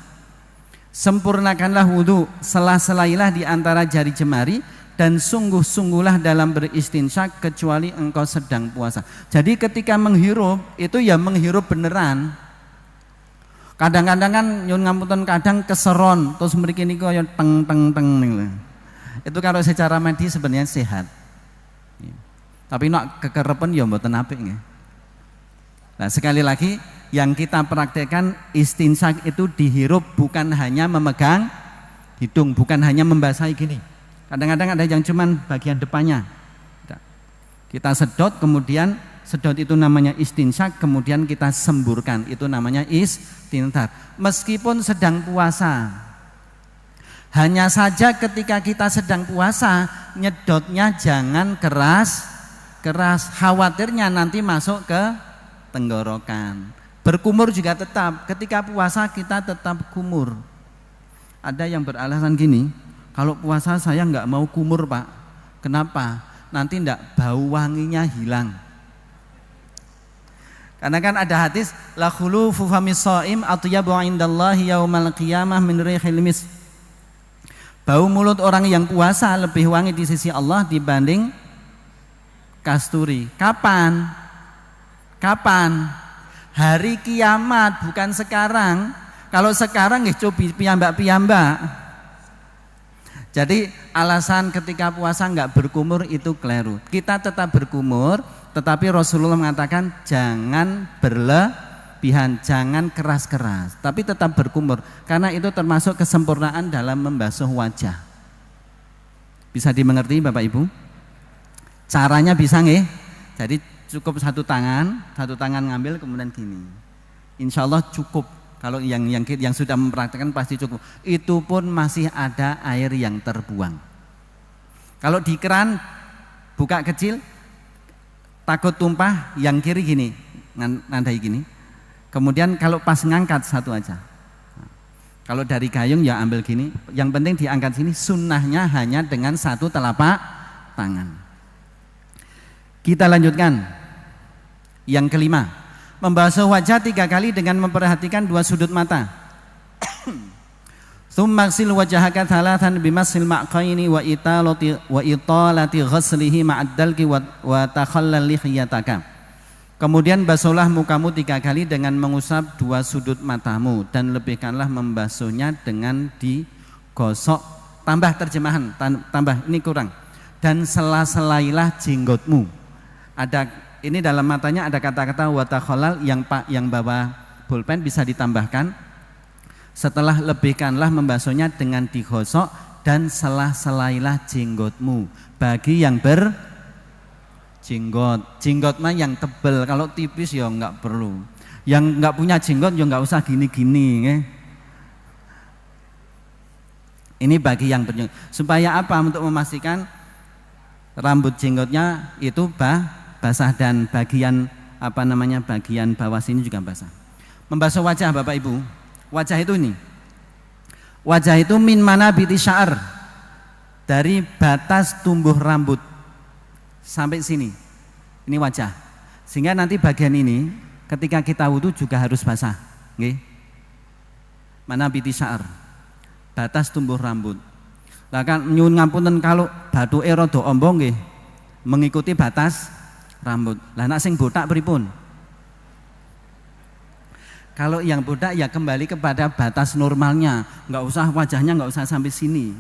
Sempurnakanlah wudu, sela-selailah di antara jari jemari, dan sungguh-sungguhlah dalam beristinsyak kecuali engkau sedang puasa. Jadi ketika menghirup itu ya menghirup beneran. Kadang-kadang kan nyun ngapunten kadang keseron terus mriki niku kaya teng teng teng niku. Itu kalau secara medis sebenarnya sehat. Tapi nak kekerepen ya mboten apik nggih. Nah, sekali lagi yang kita praktekkan istinsyak itu dihirup, bukan hanya memegang hidung, bukan hanya membasahi gini. Kadang-kadang ada yang cuman bagian depannya. Kita sedot kemudian sedot itu namanya istinsyak, kemudian kita semburkan, itu namanya istinthar. Meskipun sedang puasa, hanya saja ketika kita sedang puasa, nyedotnya jangan keras, khawatirnya nanti masuk ke tenggorokan. Berkumur juga tetap, ketika puasa kita tetap kumur. Ada yang beralasan gini, kalau puasa saya nggak mau kumur Pak. Kenapa? Nanti enggak bau wanginya hilang. Karena kan ada hadis la khulufu famis shaim atyabu indallahi yaumal qiyamah min rihil misk. Bau mulut orang yang puasa lebih wangi di sisi Allah dibanding kasturi. Kapan? Hari kiamat, bukan sekarang. Kalau sekarang nggih cobi piyambak-piyambak. Jadi alasan ketika puasa enggak berkumur itu keliru. Kita tetap berkumur, tetapi Rasulullah mengatakan jangan berlebihan, jangan keras-keras, tapi tetap berkumur, karena itu termasuk kesempurnaan dalam membasuh wajah. Bisa dimengerti Bapak Ibu? Caranya bisa nggih? Jadi cukup satu tangan ngambil kemudian gini. Insya Allah cukup. Kalau yang sudah mempraktikkan pasti cukup. Itu pun masih ada air yang terbuang. Kalau di keran buka kecil, takut tumpah, yang kiri gini, nandai gini. Kemudian kalau pas ngangkat satu aja. Kalau dari gayung ya ambil gini. Yang penting diangkat sini. Sunnahnya hanya dengan satu telapak tangan. Kita lanjutkan. Yang kelima, membasuh wajah 3 kali dengan memperhatikan 2 sudut mata. Tsummaghsil wajhaka thalathan bimassil ma'qaini wa italati ghaslihi ma'ad dalki wa takhallal lihiyataka. Kemudian basuhlah mukamu 3 kali dengan mengusap 2 sudut matamu dan lebihkanlah membasuhnya dengan digosok. Tambah terjemahan, tambah ini kurang. Dan sela-selailah jenggotmu. Ini dalam matanya ada kata-kata wa takhallal, yang bawa pulpen bisa ditambahkan. Setelah lebihkanlah membasuhnya dengan digosok dan sela-selailah jenggotmu. Bagi yang jenggot mah yang tebel, kalau tipis ya enggak perlu. Yang enggak punya jenggot ya enggak usah gini-gini. Ini bagi yang berjenggot. Supaya apa? Untuk memastikan rambut jenggotnya itu basah dan bagian bagian bawah sini juga basah. Membasuh wajah Bapak Ibu. Wajah itu ini. Wajah itu min manabiti sya'ar, dari batas tumbuh rambut sampai sini. Ini wajah. Sehingga nanti bagian ini ketika kita wudu juga harus basah. Nggih. Manabiti sya'ar, batas tumbuh rambut. Lah kan nyuwun ngapunten kalau bathuke rada amba nggih, mengikuti batas rambut. Lah nek sing botak pripun? Kalau yang botak ya kembali kepada batas normalnya, nggak usah wajahnya nggak usah sampai sini.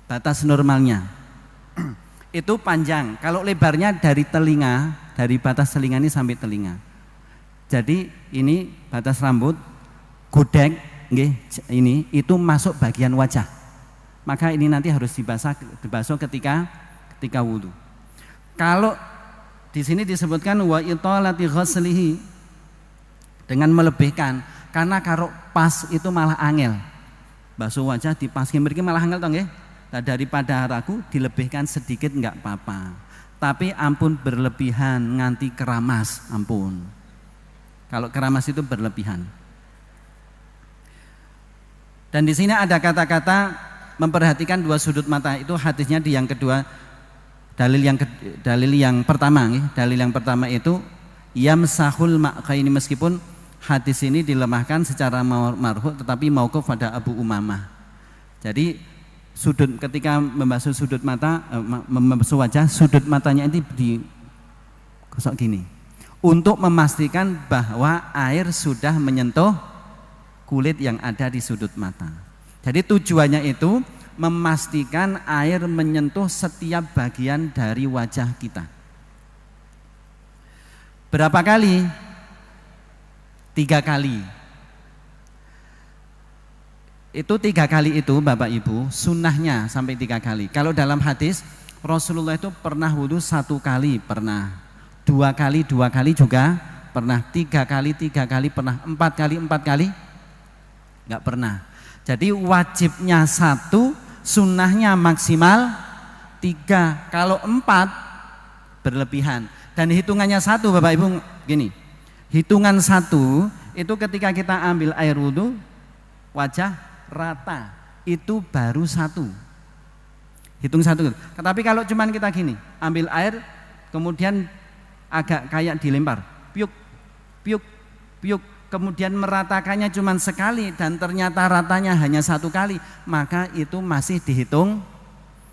Batas normalnya itu panjang. Kalau lebarnya dari telinga, dari batas telinga ini sampai telinga. Jadi ini batas rambut, godek, ini itu masuk bagian wajah. Maka ini nanti harus dibasuh ketika wudu. Kalau di sini disebutkan wa italati ghaslihi, dengan melebihkan, karena kalau pas itu malah angel. Basuh wajah dipaskin mriki malah angel toh nggih. Nah, daripada ragu dilebihkan sedikit enggak apa-apa. Tapi ampun berlebihan nganti keramas, ampun. Kalau keramas itu berlebihan. Dan di sini ada kata-kata memperhatikan 2 sudut mata, itu hadisnya di yang kedua. Dalil yang pertama itu yamsahul ma'qaini, meskipun hadis ini dilemahkan secara marfu tetapi mauquf pada Abu Umamah. Jadi ketika membasuh sudut mata, membasuh wajah, sudut matanya ini digosok gini untuk memastikan bahwa air sudah menyentuh kulit yang ada di sudut mata. Jadi tujuannya itu memastikan air menyentuh setiap bagian dari wajah kita. Berapa kali? 3 kali. Itu 3 kali itu Bapak Ibu, sunnahnya sampai 3 kali. Kalau dalam hadis Rasulullah itu pernah wudhu 1 kali, pernah 2 kali juga pernah, 3 kali pernah, 4 kali nggak pernah. Jadi wajibnya 1, sunnahnya maksimal 3. Kalau 4 berlebihan. Dan hitungannya 1 Bapak Ibu gini, hitungan 1 itu ketika kita ambil air wudhu wajah rata itu baru 1. Hitung 1. Tetapi kalau cuman kita gini, ambil air kemudian agak kayak dilempar, piuk, piuk, piuk, kemudian meratakannya cuman sekali dan ternyata ratanya hanya 1 kali, maka itu masih dihitung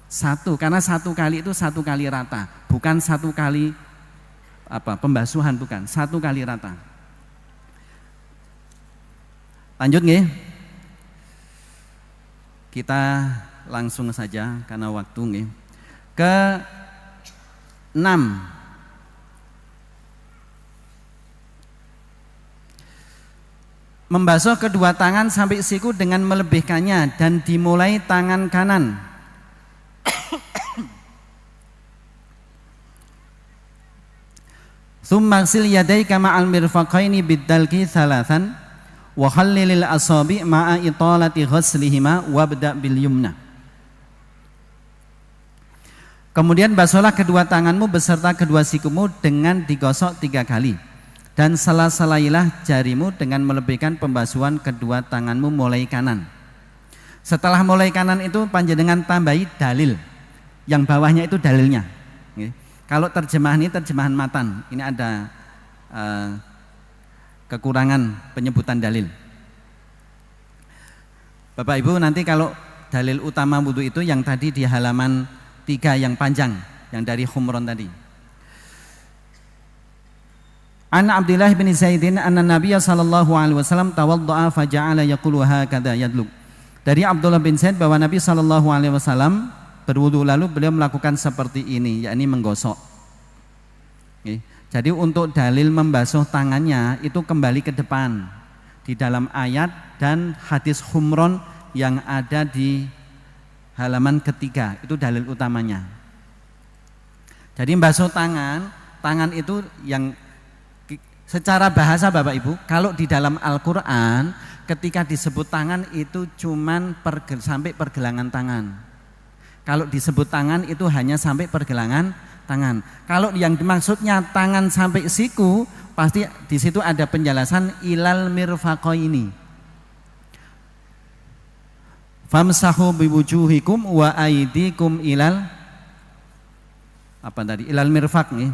1, karena 1 kali itu 1 kali rata, bukan 1 kali pembasuhan, bukan 1 kali rata. Lanjut nggih? Kita langsung saja karena waktu nggih. Ke-6, membasuh kedua tangan sampai siku dengan melebihkannya dan dimulai tangan kanan. Tsumma ghsil yadayka ma'al mirfaqaini biddalki thalathan wa khallilil asabi' ma'a italati ghaslihima wabda' bil yumna. Kemudian basuhlah kedua tanganmu beserta kedua sikumu dengan digosok 3 kali. Dan sela-selailah jarimu dengan melebihkan pembasuhan kedua tanganmu mulai kanan. Setelah mulai kanan itu panjenengan tambahi dalil. Yang bawahnya itu dalilnya. Kalau terjemahan ini terjemahan matan. Ini ada kekurangan penyebutan dalil. Bapak Ibu nanti kalau dalil utama wudhu itu yang tadi di halaman 3 yang panjang, yang dari Humron tadi. An Abdullah bin Zaidin anna Nabiya sallallahu alaihi wasallam tawaddaa faja'ala yaqulu hakadha yadluk. Dari Abdullah bin Zaid bahwa Nabi sallallahu alaihi wasallam berwudu lalu beliau melakukan seperti ini, yakni menggosok. Jadi untuk dalil membasuh tangannya itu kembali ke depan di dalam ayat dan hadis Humron yang ada di halaman ketiga, itu dalil utamanya. Jadi membasuh tangan itu yang secara bahasa Bapak Ibu, kalau di dalam Al-Quran ketika disebut tangan itu cuman sampai pergelangan tangan. Kalau disebut tangan itu hanya sampai pergelangan tangan. Kalau yang dimaksudnya tangan sampai siku, pasti di situ ada penjelasan ilal mirfaqaini. Famsahu biwujuhikum wa aidikum ilal ilal mirfaq nih.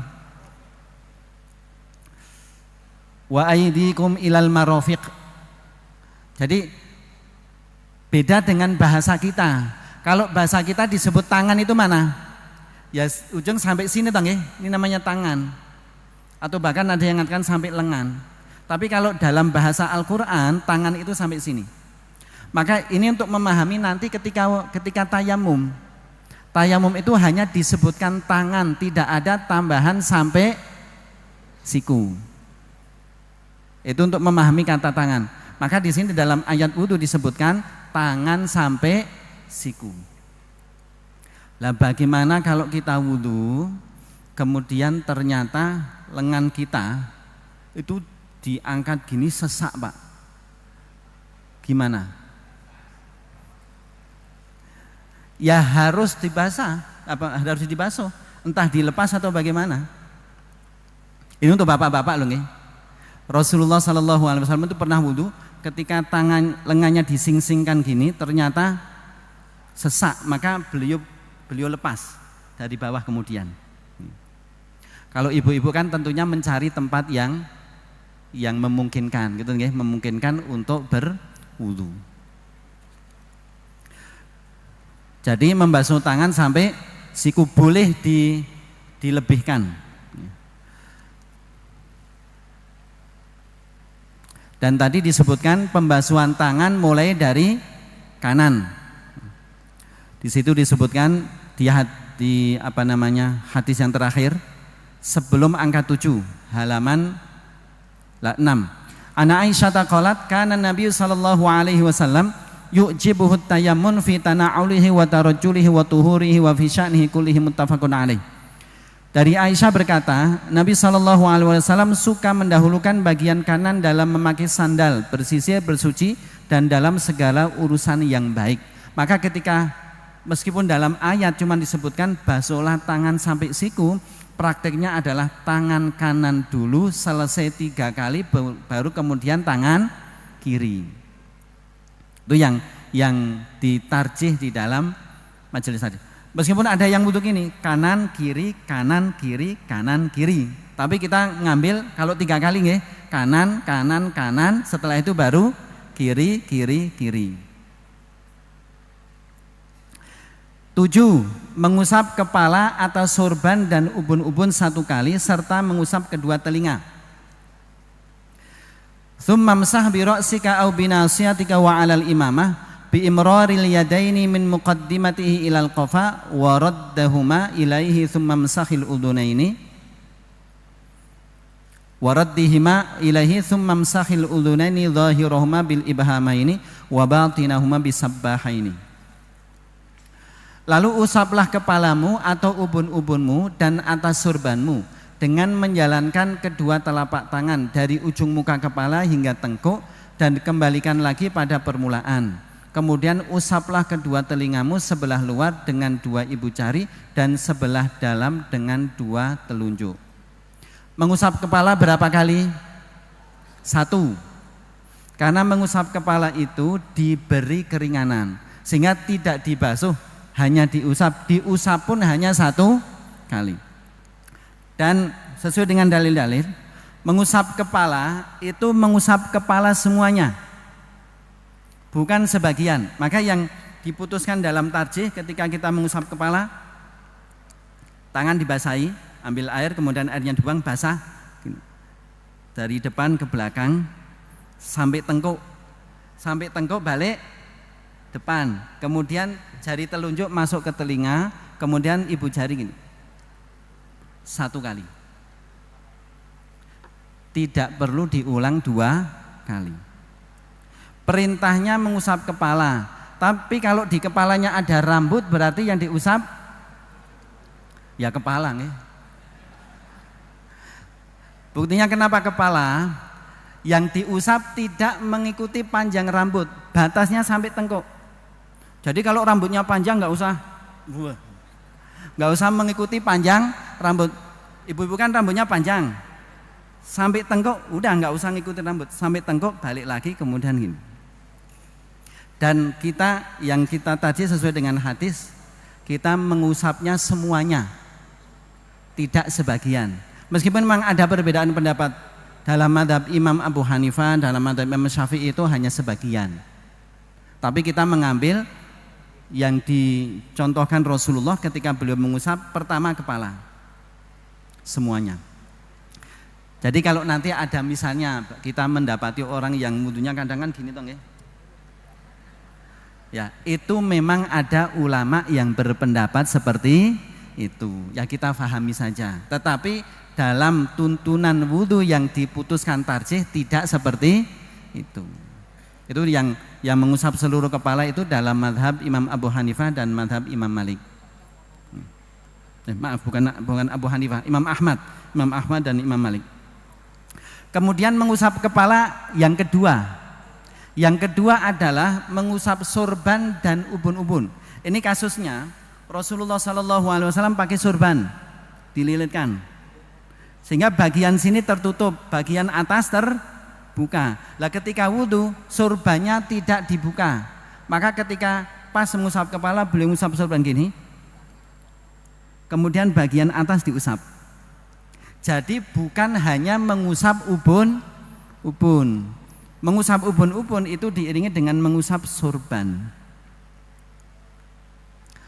Wa aidikum ilal marafiq. Jadi beda dengan bahasa kita. Kalau bahasa kita disebut tangan itu mana? Ya ujung sampai sini toh nggih. Ini namanya tangan. Atau bahkan ada yang mengatakan sampai lengan. Tapi kalau dalam bahasa Al-Qur'an tangan itu sampai sini. Maka ini untuk memahami nanti ketika tayamum. Tayamum itu hanya disebutkan tangan, tidak ada tambahan sampai siku. Itu untuk memahami kata tangan. Maka di sini dalam ayat wudu disebutkan tangan sampai siku. Lah bagaimana kalau kita wudu kemudian ternyata lengan kita itu diangkat gini sesak, Pak? Gimana? Ya harus dibasah, harus dibasuh, entah dilepas atau bagaimana. Ini untuk bapak-bapak loh nih. Rasulullah Shallallahu Alaihi Wasallam itu pernah wudhu, ketika lengannya dising-singkan gini, ternyata sesak, maka beliau lepas dari bawah kemudian. Kalau ibu-ibu kan tentunya mencari tempat yang memungkinkan, gitu nih, memungkinkan untuk berwudhu. Jadi membasuh tangan sampai siku boleh dilebihkan. Dan tadi disebutkan pembasuhan tangan mulai dari kanan. Di situ disebutkan di hadis yang terakhir sebelum angka 7 halaman 6. Ana Aisyah qalat kana Nabi sallallahu alaihi wasallam yu'jibuhu tayammun fi tana'ulihi wa tarajjulihi wa tuhurihi wa fi sya'nihi kullihi muttafaqun alaih. Dari Aisyah berkata, Nabi SAW suka mendahulukan bagian kanan dalam memakai sandal, bersisir, bersuci, dan dalam segala urusan yang baik. Maka ketika meskipun dalam ayat cuma disebutkan basuhlah tangan sampai siku, prakteknya adalah tangan kanan dulu selesai 3 kali baru kemudian tangan kiri. Itu yang ditarjih di dalam majelis hadis. Meskipun ada yang butuh ini kanan kiri kanan kiri kanan kiri, tapi kita ngambil kalau 3 kali nggih, kanan kanan kanan, setelah itu baru kiri kiri kiri. 7. Mengusap kepala atau sorban dan ubun-ubun 1 kali serta mengusap kedua telinga. Tsumma amsah bi ra'sika aw bi nasiyatika wa 'alal imamah bi imraril yadaini min muqaddimatihi ilal qafa wa raddahuma ilaihi tsumma amsahil udunaini wa raddihima ilaihi tsumma amsahil udunaini dhahirahuma bil ibhamaini wa batinahuma bisabbahaini. Lalu usaplah kepalamu atau ubun-ubunmu dan atas surbanmu dengan menjalankan kedua telapak tangan dari ujung muka kepala hingga tengkuk dan kembalikan lagi pada permulaan. Kemudian usaplah kedua telingamu sebelah luar dengan 2 ibu jari dan sebelah dalam dengan 2 telunjuk. Mengusap kepala berapa kali? 1. Karena mengusap kepala itu diberi keringanan sehingga tidak dibasuh, hanya diusap. Diusap pun hanya 1 kali. Dan sesuai dengan dalil-dalil, mengusap kepala itu mengusap kepala semuanya, bukan sebagian. Maka yang diputuskan dalam tarjih ketika kita mengusap kepala, tangan dibasahi, ambil air, kemudian airnya dibuang, basah dari depan ke belakang sampai tengkuk balik depan, kemudian jari telunjuk masuk ke telinga, kemudian ibu jari gini 1 kali, tidak perlu diulang 2 kali. Perintahnya mengusap kepala, tapi kalau di kepalanya ada rambut berarti yang diusap ya kepala nih. Buktinya kenapa kepala? Yang diusap tidak mengikuti panjang rambut, batasnya sampai tengkuk. Jadi kalau rambutnya panjang nggak usah mengikuti panjang rambut. Ibu-ibu kan rambutnya panjang sampai tengkuk, udah nggak usah ngikutin rambut, sampai tengkuk balik lagi kemudian gini. Dan yang kita tadi sesuai dengan hadis, kita mengusapnya semuanya, tidak sebagian. Meskipun memang ada perbedaan pendapat dalam mazhab Imam Abu Hanifah, dalam mazhab Imam Syafi'i itu hanya sebagian. Tapi kita mengambil yang dicontohkan Rasulullah ketika beliau mengusap pertama kepala, semuanya. Jadi kalau nanti ada misalnya kita mendapati orang yang wudunya kadang-kadang gini toh, ya, itu memang ada ulama yang berpendapat seperti itu. Ya kita fahami saja. Tetapi dalam tuntunan wudu yang diputuskan tarjih tidak seperti itu. Itu yang mengusap seluruh kepala itu dalam mazhab Imam Abu Hanifah dan mazhab Imam Malik. Maaf, bukan Abu Hanifah, Imam Ahmad dan Imam Malik. Kemudian mengusap kepala yang kedua. Yang kedua adalah mengusap sorban dan ubun-ubun. Ini kasusnya Rasulullah SAW pakai sorban, dililitkan, sehingga bagian sini tertutup, bagian atas terbuka. Lah ketika wudhu sorbannya tidak dibuka, maka ketika pas mengusap kepala beliau mengusap sorban gini, kemudian bagian atas diusap. Jadi bukan hanya mengusap ubun-ubun. Mengusap ubun-ubun itu diiringi dengan mengusap sorban.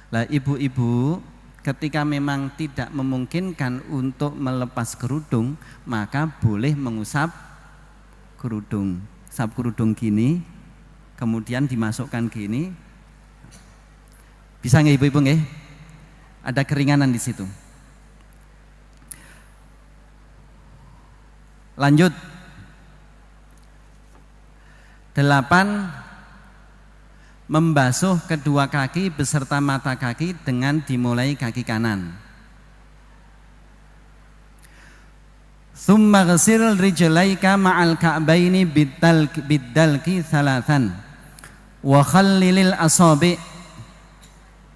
Lah ibu-ibu ketika memang tidak memungkinkan untuk melepas kerudung, maka boleh mengusap kerudung. Usap kerudung gini, kemudian dimasukkan gini. Bisa nggak ibu-ibu nggih? Ada keringanan di situ. Lanjut. 8. membasuh kedua kaki beserta mata kaki dengan dimulai kaki kanan. Tsumma ghsil rijlaika ma'al ka'baini biddalki thalathan wa khallilil asabi'.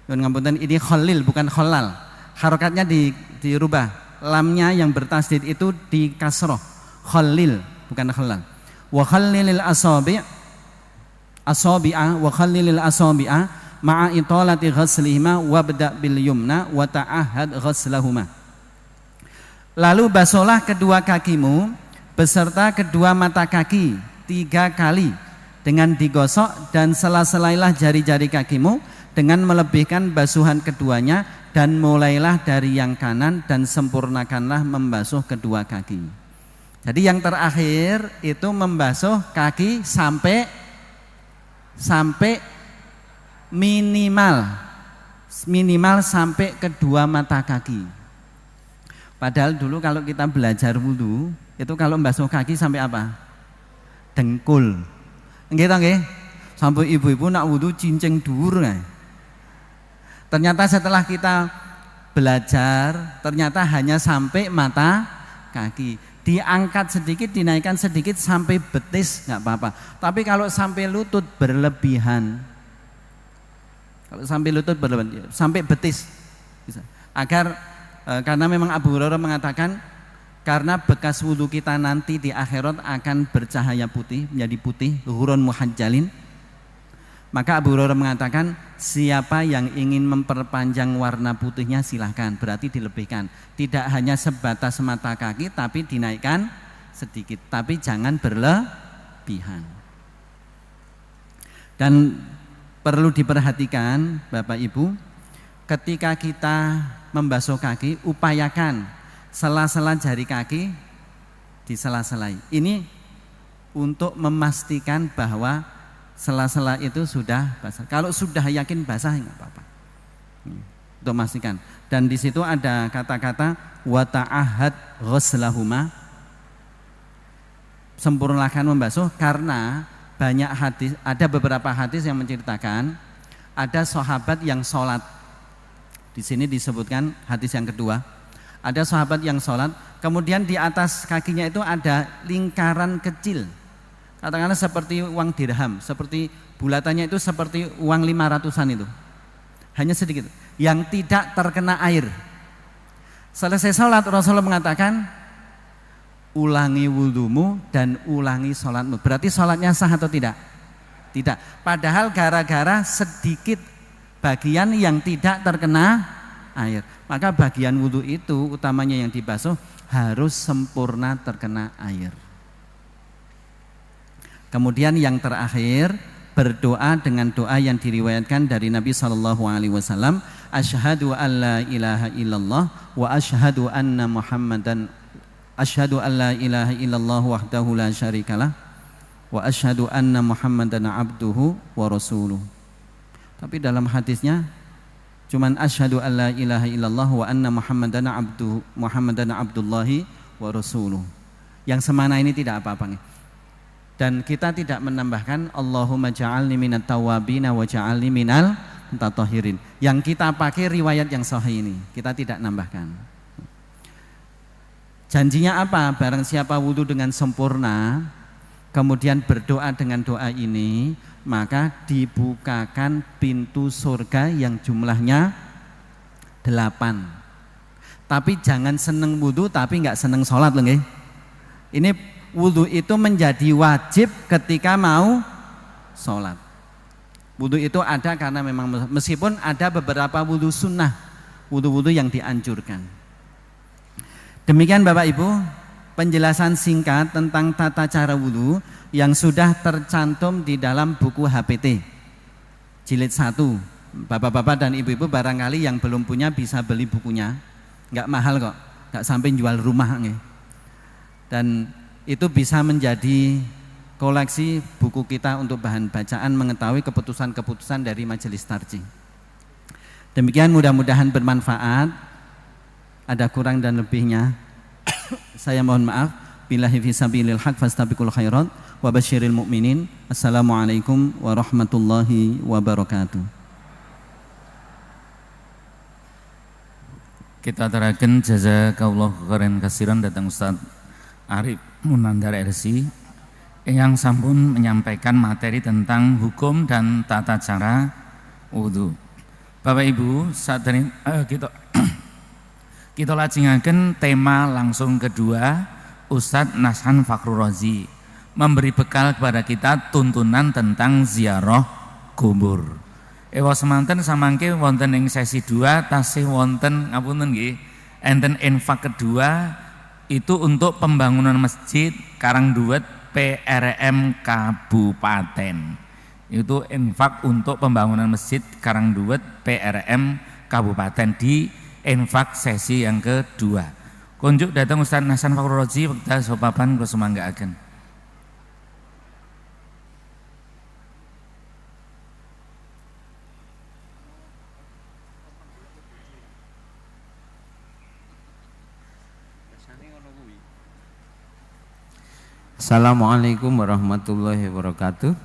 Ngapunten, ini khallil bukan khallal. Harokatnya dirubah. Lamnya yang bertasdid itu di kasroh. Khallil bukan khallal. Wa khallilil asabi' asabi'a wa khallilil asabi'a ma'a italati ghaslihima wabda bil yumna wa ta'ahad ghaslahuma. Lalu basuhlah kedua kakimu beserta kedua mata kaki 3 kali dengan digosok, dan sela-selailah jari-jari kakimu dengan melebihkan basuhan keduanya, dan mulailah dari yang kanan dan sempurnakanlah membasuh kedua kaki. Jadi yang terakhir itu membasuh kaki sampai minimal sampai kedua mata kaki. Padahal dulu kalau kita belajar wudu itu kalau membasuh kaki sampai apa? Dengkul. Nggih ta nggih? Sampai ibu-ibu nak wudu cincing dhuwur kae. Ternyata setelah kita belajar ternyata hanya sampai mata kaki. Diangkat sedikit, dinaikkan sedikit sampai betis nggak apa-apa. Tapi kalau sampai lutut berlebihan, sampai betis bisa. Karena memang Abu Hurairah mengatakan karena bekas wudhu kita nanti di akhirat akan bercahaya putih, menjadi putih, ghurun muhajjalin. Maka Abu Hurairah mengatakan siapa yang ingin memperpanjang warna putihnya silahkan, berarti dilebihkan. Tidak hanya sebatas mata kaki tapi dinaikkan sedikit, tapi jangan berlebihan. Dan perlu diperhatikan Bapak Ibu, ketika kita membasuh kaki, upayakan sela-sela jari kaki disela-selai. Ini untuk memastikan bahwa sela-sela itu sudah basah. Kalau sudah yakin basah enggak apa-apa. Untuk memastikan. Dan di situ ada kata-kata wa ta'ahad ghuslahuma, sempurnakan membasuh, karena banyak hadis, ada beberapa hadis yang menceritakan ada sahabat yang sholat. Di sini disebutkan hadis yang kedua. Ada sahabat yang sholat, kemudian di atas kakinya itu ada lingkaran kecil. Katakanlah seperti uang dirham, seperti bulatannya itu seperti uang 500-an itu. Hanya sedikit, yang tidak terkena air. Selesai sholat Rasulullah mengatakan, ulangi wudhumu dan ulangi sholatmu. Berarti sholatnya sah atau tidak? Tidak. Padahal gara-gara sedikit bagian yang tidak terkena air. Maka bagian wudhu itu utamanya yang dibasuh harus sempurna terkena air. Kemudian yang terakhir, berdoa dengan doa yang diriwayatkan dari Nabi SAW. Asyhadu an la ilaha illallah wa asyhadu anna Muhammadan, asyhadu an la ilaha illallah wahdahu la syarikalah wa asyhadu anna Muhammadan abduhu wa rasuluh. Tapi dalam hadisnya cuman asyhadu an la ilaha illallah wa anna Muhammadan abdullahi wa rasuluh. Yang semana ini tidak apa-apa nih. Dan kita tidak menambahkan Allahumma ja'alni minat tawabina wa ja'alni minal mutatahhirin. Yang kita pakai riwayat yang sahih ini, kita tidak nambahkan. Janjinya apa? Barang siapa wudu dengan sempurna kemudian berdoa dengan doa ini, maka dibukakan pintu surga yang jumlahnya 8. Tapi jangan seneng wudu tapi nggak seneng sholat loh nggih. Ini wudu itu menjadi wajib ketika mau sholat. Wudu itu ada karena memang, meskipun ada beberapa wudu sunnah, wudu-wudu yang dianjurkan. Demikian Bapak Ibu penjelasan singkat tentang tata cara wudu yang sudah tercantum di dalam buku HPT jilid 1. Bapak-bapak dan ibu-ibu barangkali yang belum punya bisa beli bukunya, nggak mahal kok, nggak sampai jual rumah nih. Dan itu bisa menjadi koleksi buku kita untuk bahan bacaan mengetahui keputusan-keputusan dari majelis tarjih. Demikian, mudah-mudahan bermanfaat. Ada kurang dan lebihnya saya mohon maaf. Billahi fi sabilil haq fastabiqul khairat. wa basyiril mu'minin. Assalamualaikum warahmatullahi wabarakatuh. Kita aturaken jazakallahu khairan katsiran datang Ustaz Arif Munandar RSI yang sampun menyampaikan materi tentang hukum dan tata cara wudu. Bapak Ibu, saat ini kita lajengaken tema langsung kedua Ustadz Nashan Fakhrur Razi memberi bekal kepada kita tuntunan tentang ziarah kubur. Ewa semanten samangke wonten ing sesi 2 tasih wonten ngapunten nggih enten infak kedua itu untuk pembangunan masjid Karangduwet PRM Kabupaten. Itu infak untuk pembangunan masjid Karangduwet PRM Kabupaten di infak sesi yang kedua. Kunjuk datang Ustaz Nashan Fakhrur Razi wekdal sopapan kula sumanggaaken. Assalamualaikum warahmatullahi wabarakatuh.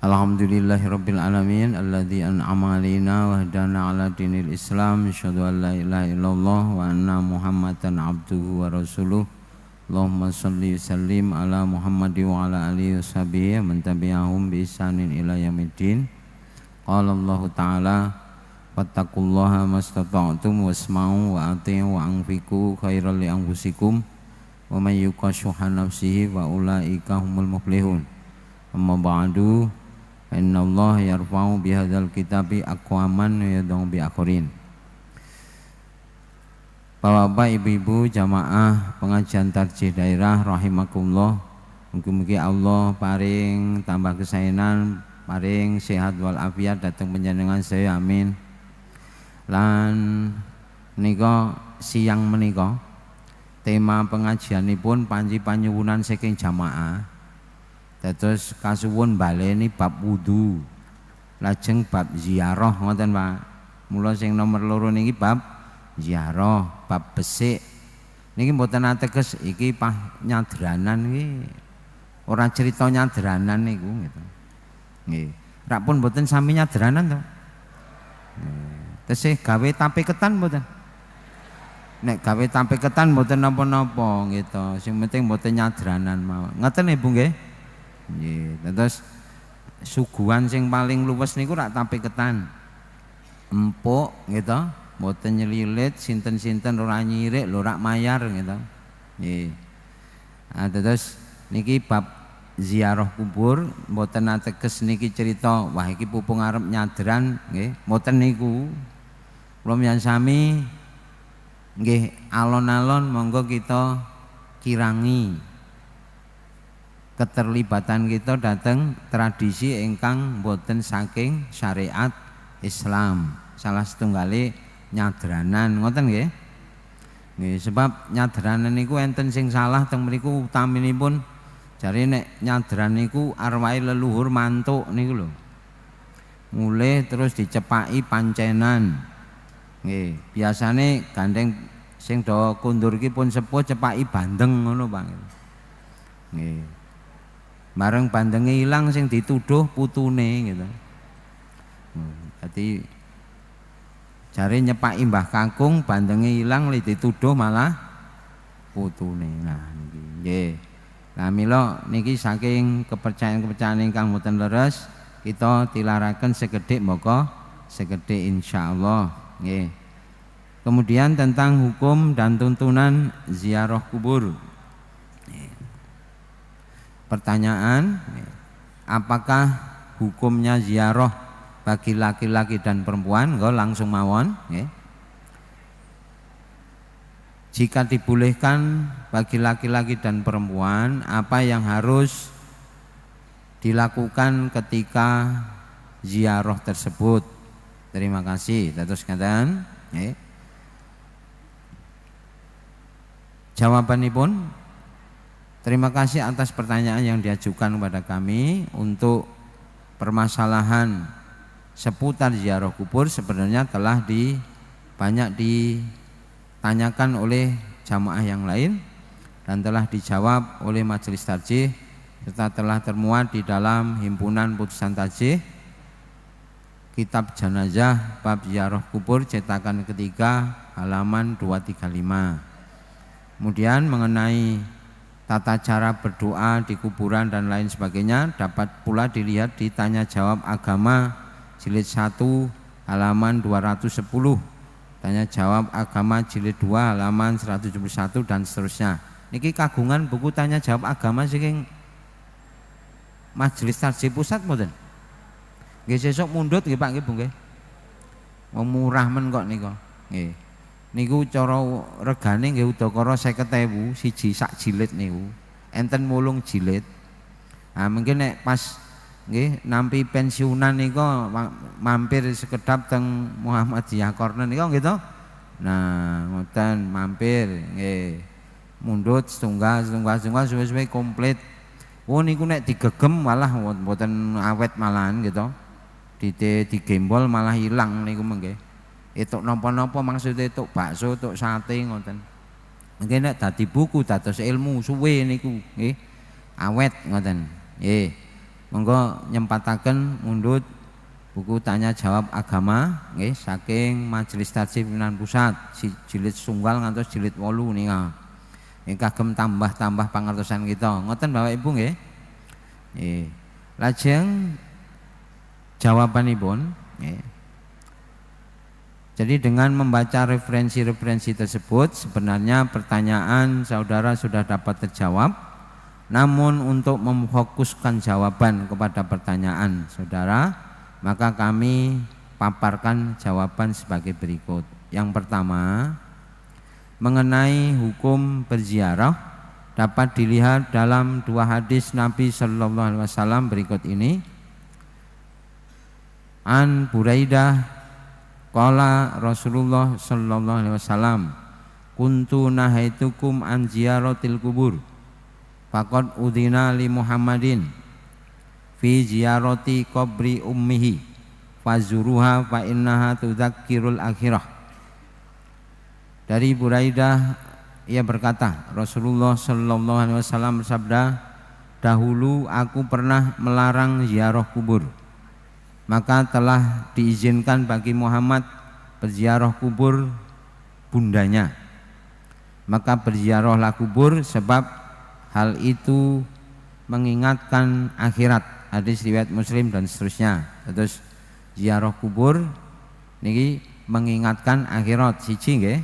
Alhamdulillahirabbil alamin alladzi an'ama 'alaina wa hadana 'ala dinil Islam. Asyhadu an la ilaha illallah wa anna Muhammadan abduhu wa rasuluh. Allahumma shalli sallim ala Muhammadi wa ala alihi washabihi man tabi'ahum bi ihsanin ila yaumiddin. Qala Allah ta'ala fattaqullaha mastata'tum wasma'u wa ati'u wa anfiqu khairal li anfusikum wa may yuqashuha nafsihi wa ulaika humul muflihun. Amma ba'du, innallaha yarfa'u bihadzal kitabi aqwaman wa yad'u bi akharin. Bapak-bapak, ibu-ibu, jamaah pengajian tarjih daerah rahimakumullah. Mugi-mugi Allah paring tambah kesaenan, paring sehat wal afiat datang panjenengan saya, amin. Lan nika siang menika tema pengajianipun panji panyuwunan saking jamaah. Dados kasuwun baleni bab wudu. Lajeng bab ziarah ngoten Pak. Mula sing nomor 2 niki bab ziarah, bab besik. Niki mboten ateges iki nyadranan iki. Ora cerita nyadranan niku gitu. Nggih. Rak pun mboten sami nyadranan to. Tesih gawe tape ketan mboten? Nek gawe tape ketan mboten napa-napa gitu. Sing penting mboten nyadranan mawon. Ngoten nggih Bu nggih? Nggih. Terus suguhan sing paling luwes niku rak tape ketan. Empuk gitu, mboten nyelilit, sinten-sinten ora nyirik, lho rak mayar gitu. Nggih. Nah, terus niki bab ziarah kubur mboten ateges niki cerita wah iki pupung arep nyadran nggih, mboten niku. Kula miyan sami nggih alon-alon monggo kita kirangi keterlibatan kita dateng tradisi ingkang boten saking syariat Islam. Salah setunggale nyadranan ngoten nggih. Nggih, sebab nyadranan niku enten sing salah teng mriku utaminipun jare nek nyadran niku arwahe leluhur mantuk niku lho. Mulih terus dicepaki pancenan. Nggih, biasane gandeng sing do kundur iki pun sepuh cepaki bandeng ngono Pak. Nggih. Bareng bandenge ilang sing dituduh putune gitu. Dadi jare nyepaki Mbah Kakung bandenge ilang li dituduh malah putune. Nah niki nggih. Nah mila niki saking kepercayaan-kepercayaan ingkang mboten leres kita tilaraken segedhik moko segedhik insyaallah. Nggih. Kemudian tentang hukum dan tuntunan ziarah kubur. Pertanyaan, apakah hukumnya ziarah bagi laki-laki dan perempuan? Enggak langsung mawon. Jika dibolehkan bagi laki-laki dan perempuan, apa yang harus dilakukan ketika ziarah tersebut? Terima kasih. Terus katakan, jawabanipun, terima kasih atas pertanyaan yang diajukan kepada kami. Untuk permasalahan seputar ziarah kubur sebenarnya telah banyak ditanyakan oleh jamaah yang lain, dan telah dijawab oleh majelis tarjih serta telah termuat di dalam himpunan putusan tarjih Kitab Janazah bab ziarah kubur cetakan ketiga halaman 235. Kemudian mengenai tata cara berdoa di kuburan dan lain sebagainya dapat pula dilihat di tanya jawab agama jilid 1 halaman 210, tanya jawab agama jilid 2 halaman 171 dan seterusnya. Niki kagungan buku tanya jawab agama saking majelis tarjih pusat mboten? Nggih sesuk mundhut nggih Pak nggih Bu nggih. Murah men kok nika. Nggih. Niku cara regane nggih udakara 50.000 siji sak jilid niku. Enten 8 jilid. Nah, mungkin nek pas nggih nampi pensiunan nika mampir sekedap teng Muhammadiyah Corner nika nggih to. Nah, ngoten mampir nggih. Mundhut setunggal suwe-suwe komplit. Oh niku nek digegem malah mboten awet malahan gitu. Digembol malah hilang niku mengke. Etuk napa-napa maksudnya etuk bakso, etuk sate ngoten. Mengke nek dadi buku dados ilmu suwe niku nggih. Awet ngoten. Nggih. Monggo nyempataken mundhut buku tanya jawab agama nggih saking Majelis Tarjih Pimpinan Pusat jilid sunggal ngantos jilid 8 nika. Nggih kagem tambah-tambah pangertosan kita. Ngoten Bapak Ibu nggih. Nggih. Lajeng jawabanipun nggih. Jadi dengan membaca referensi-referensi tersebut sebenarnya pertanyaan saudara sudah dapat terjawab. Namun untuk memfokuskan jawaban kepada pertanyaan saudara, maka kami paparkan jawaban sebagai berikut. Yang pertama, mengenai hukum berziarah dapat dilihat dalam 2 hadis Nabi sallallahu alaihi wasallam berikut ini. An Buraidah qala Rasulullah sallallahu alaihi wasallam, kuntu nahaitukum an ziyaratil kubur faqad udhina li Muhammadin fi ziyarati qabri ummihi fazuruha fa innaha tudzakkirul akhirah. Dari Buraidah ia berkata, Rasulullah sallallahu alaihi wasallam bersabda, dahulu aku pernah melarang ziarah kubur, maka telah diizinkan bagi Muhammad berziarah kubur bundanya. Maka berziarahlah kubur sebab hal itu mengingatkan akhirat. Hadis riwayat Muslim dan seterusnya. Terus ziarah kubur niki mengingatkan akhirat siji nggih.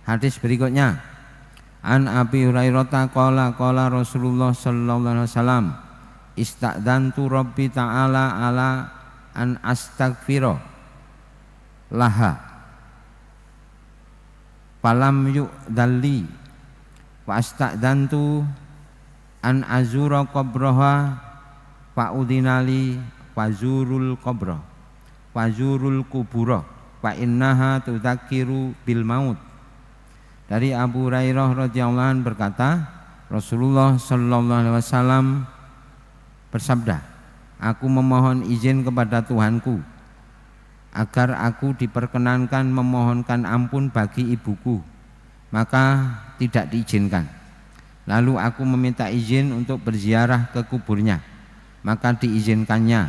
Hadis berikutnya An Abi Hurairah qala Rasulullah sallallahu alaihi wasallam istadzantu Rabbi ta'ala ala an astaghfira laha falam yu'dalli wa astadzantu an azura qabraha fa udinali fazurul qabra fazurul kubura fa innaha tudzakiru bil maut. Dari Abu Hurairah radhiyallahu anhu berkata, Rasulullah sallallahu alaihi wasallam bersabda, aku memohon izin kepada Tuhanku agar aku diperkenankan memohonkan ampun bagi ibuku, maka tidak diizinkan. Lalu aku meminta izin untuk berziarah ke kuburnya, maka diizinkannya.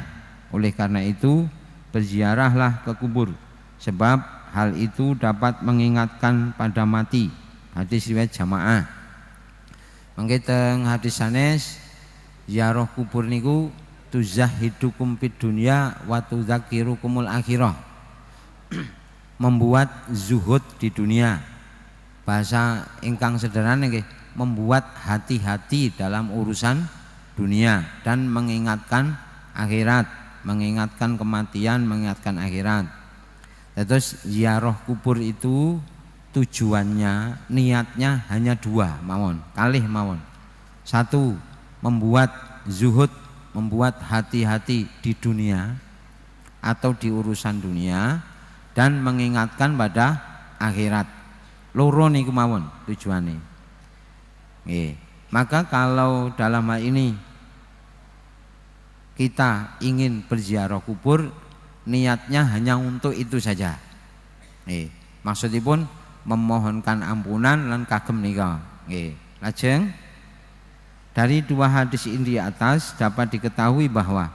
Oleh karena itu berziarahlah ke kubur, sebab hal itu dapat mengingatkan pada mati. Hadis riwayat jamaah. Mangke teng hadis sanes ziarah kubur niku tuzahidukum fid dunya wa tudzakirukumul akhirah. Membuat zuhud di dunia. Bahasa ingkang sederhana nggih, membuat hati-hati dalam urusan dunia dan mengingatkan akhirat, mengingatkan kematian, mengingatkan akhirat. Terus ziarah kubur itu tujuannya, niatnya hanya 2 mawon, kalih mawon. 1, membuat zuhud, membuat hati-hati di dunia atau di urusan dunia dan mengingatkan pada akhirat. Loro niku mawon tujuane. Nggih. Maka kalau dalam hal ini kita ingin berziarah kubur, niatnya hanya untuk itu saja. Maksudipun memohonkan ampunan lan kagem nika. Lajeng dari dua hadis ini di atas dapat diketahui bahwa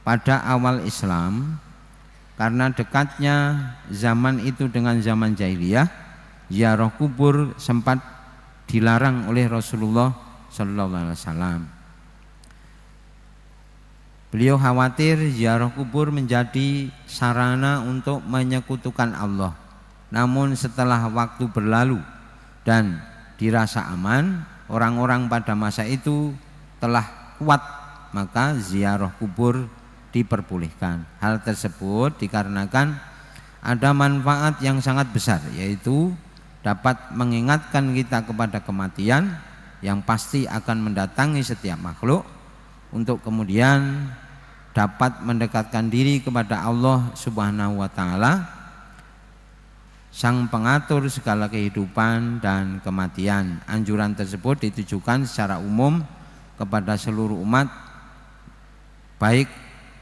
pada awal Islam, karena dekatnya zaman itu dengan zaman jahiliyah, ziarah kubur sempat dilarang oleh Rasulullah Sallallahu Alaihi Wasallam. Beliau khawatir ziarah kubur menjadi sarana untuk menyekutukan Allah. Namun setelah waktu berlalu dan dirasa aman, orang-orang pada masa itu telah kuat, maka ziarah kubur diperbolehkan. Hal tersebut dikarenakan ada manfaat yang sangat besar, yaitu dapat mengingatkan kita kepada kematian yang pasti akan mendatangi setiap makhluk, untuk kemudian dapat mendekatkan diri kepada Allah Subhanahu wa taala, Sang pengatur segala kehidupan dan kematian. Anjuran tersebut ditujukan secara umum kepada seluruh umat, baik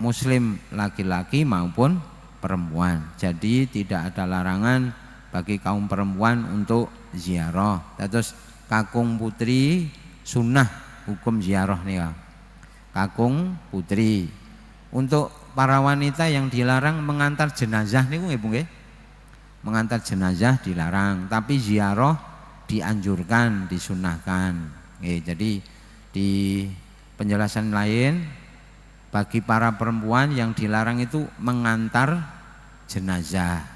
muslim laki-laki maupun perempuan. Jadi tidak ada larangan bagi kaum perempuan untuk ziarah. Terus kakung putri sunnah hukum ziarah nih ya. Kakung putri. Untuk para wanita yang dilarang mengantar jenazah niku nggih Bu nggih. Mengantar jenazah dilarang, tapi ziarah dianjurkan, disunahkan. Jadi di penjelasan lain, bagi para perempuan yang dilarang itu mengantar jenazah,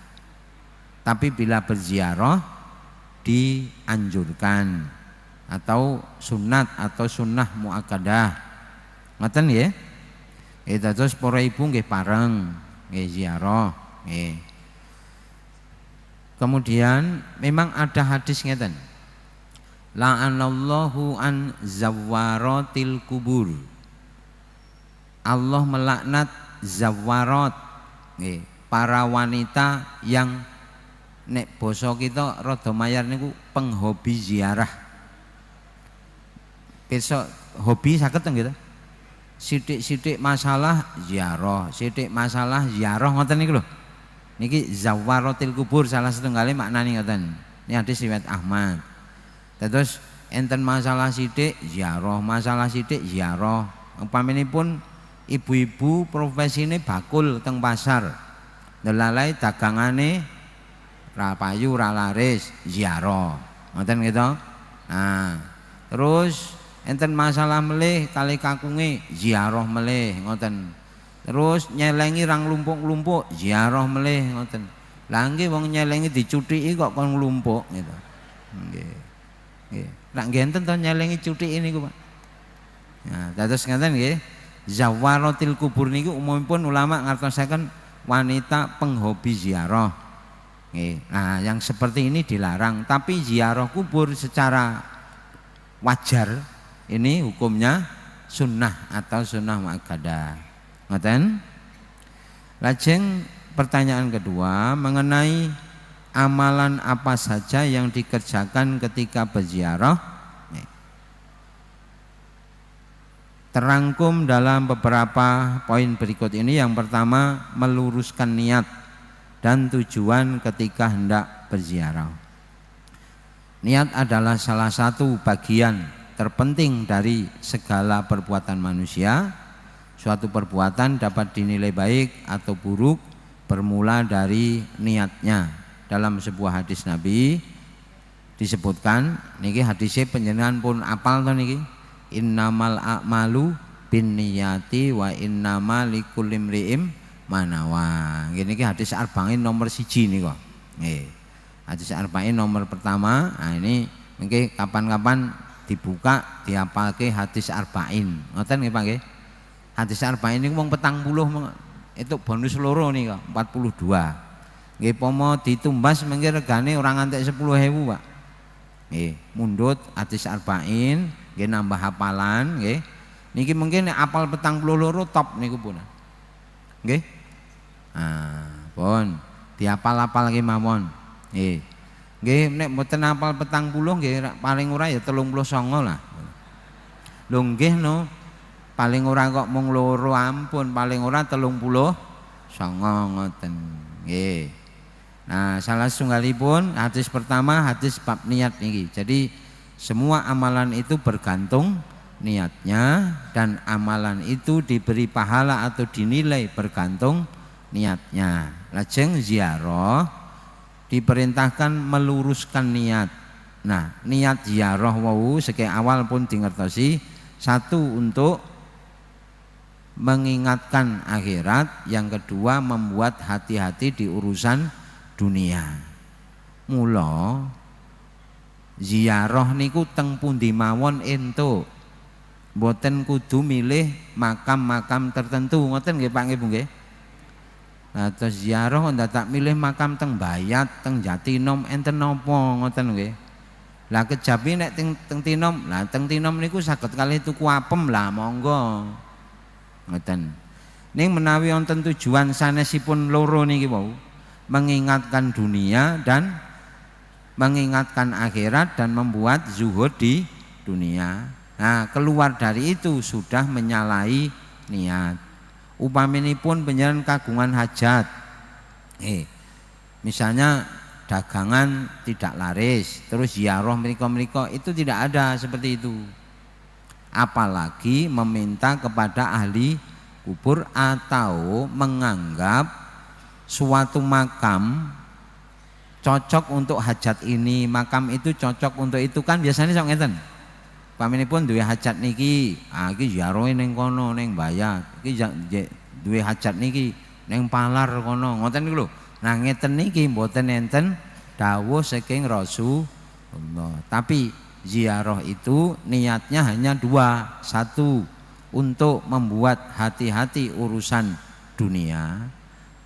tapi bila berziarah dianjurkan, atau sunat atau sunnah muakkadah. Ngoten nggih. Terus para ibu nggih pareng nggih ziarah nggih. Kemudian memang ada hadis ngeten. La'anallahu an zawaratil kubur. Allah melaknat zawarat, para wanita yang nek basa kita rada mayar niku penghobi ziarah. Besok hobi saged gitu. Sithik-sithik masalah ziarah, sithik masalah ziarah ngoten niku lho. Niki zawaratil kubur salah setunggalnya maknane ngoten. Ini hadis riwayat Ahmad. Terus enten masalah sithik ziarah, masalah sithik ziarah. Umpaminipun ibu-ibu profesine bakul teng pasar. Delalai dagangane ra payu ra laris ziarah. Ngoten gitu. Nah, terus enten masalah melih kali kakunge ziarah melih ngoten. Terus nyelengi rang lumpuk-lumpuk ziarah melih ngoten. Lah nggih wong nyelengi dicuthiki kok kon nglumpuk gitu. Nggih. Nggih. Lah nggih enten to nyelengi cuthiki niku, Pak. Nah, terus ngaten nggih. Zawaratil kubur niku umumipun ulama ngartosaken wanita penghobi ziarah. Nggih. Nah, yang seperti ini dilarang, tapi ziarah kubur secara wajar ini hukumnya sunnah atau sunnah muakkadah. Ngoten. Lajeng pertanyaan kedua mengenai amalan apa saja yang dikerjakan ketika berziarah. Terangkum dalam beberapa poin berikut ini. Yang pertama, meluruskan niat dan tujuan ketika hendak berziarah. Niat adalah salah satu bagian terpenting dari segala perbuatan manusia. Suatu perbuatan dapat dinilai baik atau buruk bermula dari niatnya. Dalam sebuah hadis Nabi disebutkan, niki hadisnya panjenengan pun apal to niki. Innamal a'malu binniyati wa innamal likulli imri'in ma nawa. Niki hadis arba'in nomor 1 niku. Nggih. Hadis arba'in nomor pertama. Nah ini niki kapan-kapan dibuka diapalke hadis arba'in. Ngoten nggih Pak nggih. Hadis arba'in niku wong 40 itu bonus loro nika 42. Nggih pomo ditumbas mengki regane ora ngantek 10.000, Pak. Nggih, mundhut hadis arba'in nggih nambah hafalan nggih. Niki mungkin apal 42 top niku pun. Nggih. Ah, pun diapal-apal nggih mawon. Nggih. Nggih nek mboten apal 40 nggih paling ora ya 39 lah. Lho nggih no. Paling ora kok mung loro ampun, paling ora 39 ngoten. Nggih. Nah, salah setunggalipun hadis pertama hadis bab niat niki. Jadi Semua amalan itu bergantung niatnya, dan amalan itu diberi pahala atau dinilai bergantung niatnya. Lajeng ziarah diperintahkan meluruskan niat. Nah, niat ziarah wau seke awal pun dingertosi, satu untuk mengingatkan akhirat, yang kedua membuat hati-hati di urusan dunia. Mula ziarah niku teng pundi mawon entuk. Mboten kudu milih makam-makam tertentu, ngoten nggih Pak nggih Bu nggih. Nah, terus ziarah ndak tak milih makam teng Bayat, teng Jatinom enten napa ngoten nggih. Lah kejabi nek teng Tinom, lah teng Tinom niku saged kalih tuku apem lah monggo. Ngoten. Ning menawi wonten tujuan sanesipun loro niki wau, mengingatkan dunia dan mengingatkan akhirat dan membuat zuhud di dunia. Nah, keluar dari itu sudah menyalahi niat. Upaminipun panjenengan kagungan hajat. Misalnya dagangan tidak laris, terus ziarah mriko-mriko, itu tidak ada seperti itu. Apalagi meminta kepada ahli kubur atau menganggap suatu makam cocok untuk hajat ini, makam itu cocok untuk itu, kan biasanya sok ngeten. Paminipun duwe hajat niki, iki ziarah ning kono ning Bayat, iki duwe hajat niki ning Palar kono, ngoten niku lho. Nah ngeten niki mboten enten dawuh saking Rasulullah. Tapi ziarah itu niatnya hanya dua. Satu, untuk membuat hati-hati urusan dunia,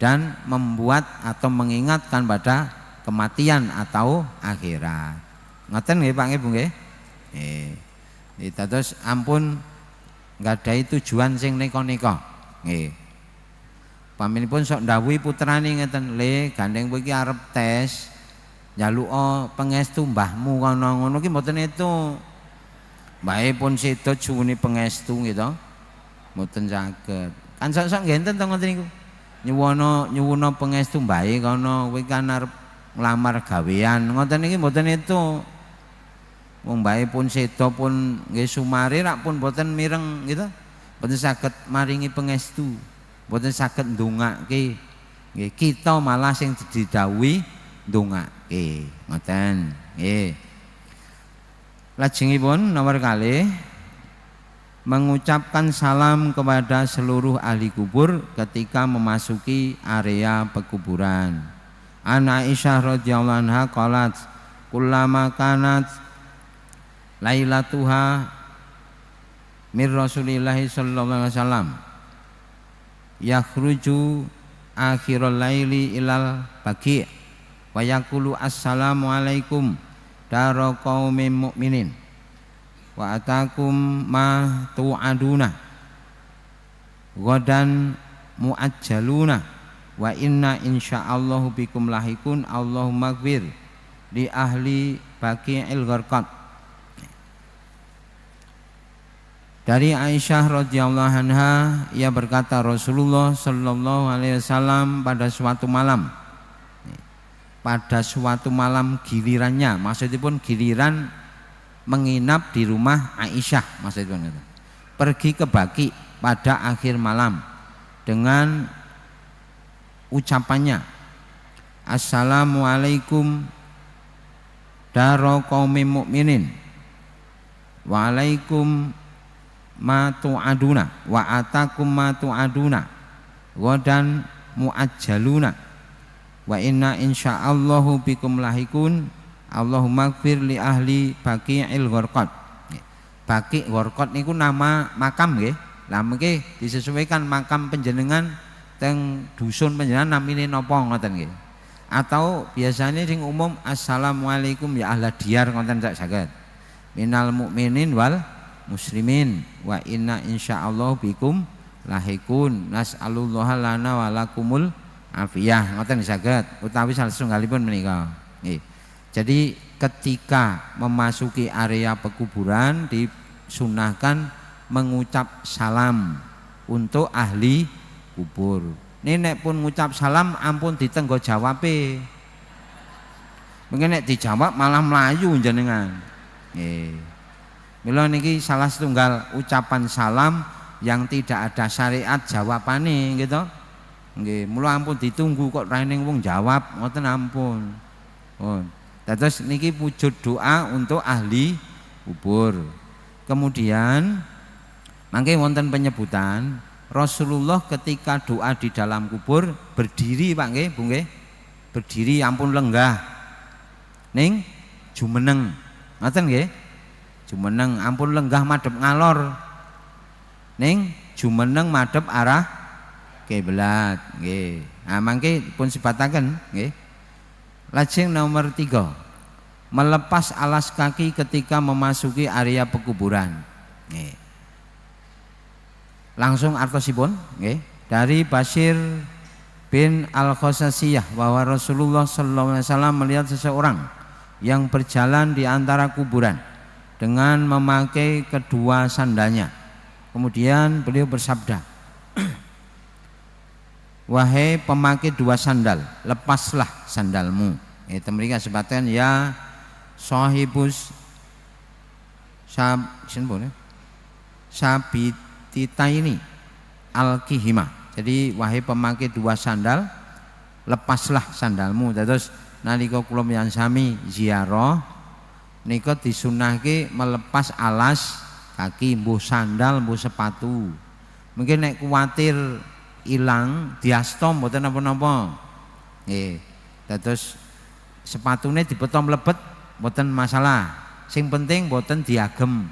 dan membuat atau mengingatkan pada kematian atau akhirat. Ngoten nggih Pak nggih Bu nggih? Terus ampun nggadahi tujuan sing nika-nika. Nggih. Paminipun sok ndhawuhi putrane ngeten, "Le, gandeng kowe iki arep tes, njaluka pangestu mbahmu kono ngono ki mboten itu." Mbahe pun sedo suwune pangestu gitu. Mboten saged. Kan sok-sok ngenten to ngoten niku. Nyuwuna pangestu mbahe kono, kowe kan arep nglamar gawean. Ngoten niki mboten itu. Wong mbahe pun sedo pun nggih sumari rak pun mboten mireng gitu. Mboten saged maringi pangestu. Mboten saged ndongake. Nggih, kita malah sing didhawuhi ndongake. Ngoten. Nggih. Lajengipun nomor kalih, mengucapkan salam kepada seluruh ahli kubur ketika memasuki area pekuburan. An Aisyah radhiyallahu anha qalat, kullama kanat lailatuha mir Rasulillah sallallahu alaihi wasallam yakhruju akhirul laili ilal baqi' wa yaqulu assalamu alaikum dara qaumin mukminin wa atakum ma tu'aduna ghadan muajjaluna wa inna insyaallahu bikum lahikun Allahumma gfir li ahli baqi'il gharqad. Dari Aisyah radhiyallahu anha, ia berkata Rasulullah sallallahu alaihi wasallam pada suatu malam. Pada suatu malam gilirannya, maksudnya pun giliran menginap di rumah Aisyah, maksudnya pun pergi ke Baqi pada akhir malam dengan ucapannya Assalamualaikum daro qaumin mukminin wa alaikum ma tu'aduna wa atakum ma tu'aduna ghadan muajjaluna wa inna insyaallahu bikum lahikun Allahumma gfir li ahli baqi'il gharqad. Baqi' gharqad niku nama makam nggih. Lah mengke disesuaikan makam panjenengan teng dusun panjenengan namine napa ngoten nggih. Atau biasanya sing umum assalamualaikum ya ahla diyar ngoten sak saged. Minal mukminin wal muslimin wa inna insyaallah bikum lahikun nas'alullaha lana wa lakumul afiyah ngoten saged utawi salunggalipun menika. Nggih. Jadi ketika memasuki area pekuburan disunahkan mengucap salam untuk ahli kubur. Nek pun ngucap salam ampun ditenggo jawabe. Mungkin nek dijawab malah melayu jenengan. Nggih. Mila niki salah setunggal ucapan salam yang tidak ada syariat jawabane gitu. Nggih, mula ampun ditunggu kok raining wong jawab, ngoten ampun. Oh. Terus niki wujud doa untuk ahli kubur. Kemudian mangke wonten penyebutan Rasulullah ketika doa di dalam kubur berdiri Pak nggih, Bu nggih. Berdiri ampun lenggah. Ning jumeneng. Ngoten nggih? Jumeneng ampun lenggah madhep ngalor. Ning jumeneng madhep arah kiblat nggih. Nah mangke pun sebataken nggih. Lajeng nomor 3, melepas alas kaki ketika memasuki area pekuburan. Nggih. Langsung artosipun nggih dari Bashir bin Al-Khosasiyah bahwa Rasulullah SAW melihat seseorang yang berjalan di antara kuburan dengan memakai kedua sandalnya. Kemudian beliau bersabda, wahai pemakai dua sandal, lepaslah sandalmu. Itu mereka sebutkan ya sahibus sabitita ini al-kihima. Jadi wahai pemakai dua sandal, lepaslah sandalmu. Terus nalika kula miyan sami ziarah nika disunahke melepas alas kaki, mbuh sandal, mbuh sepatu. Mungkin nek kuwatir ilang diasta mboten napa-napa. Nggih. Terus sepatune dibeto mlebet mboten masalah. Sing penting mboten diagem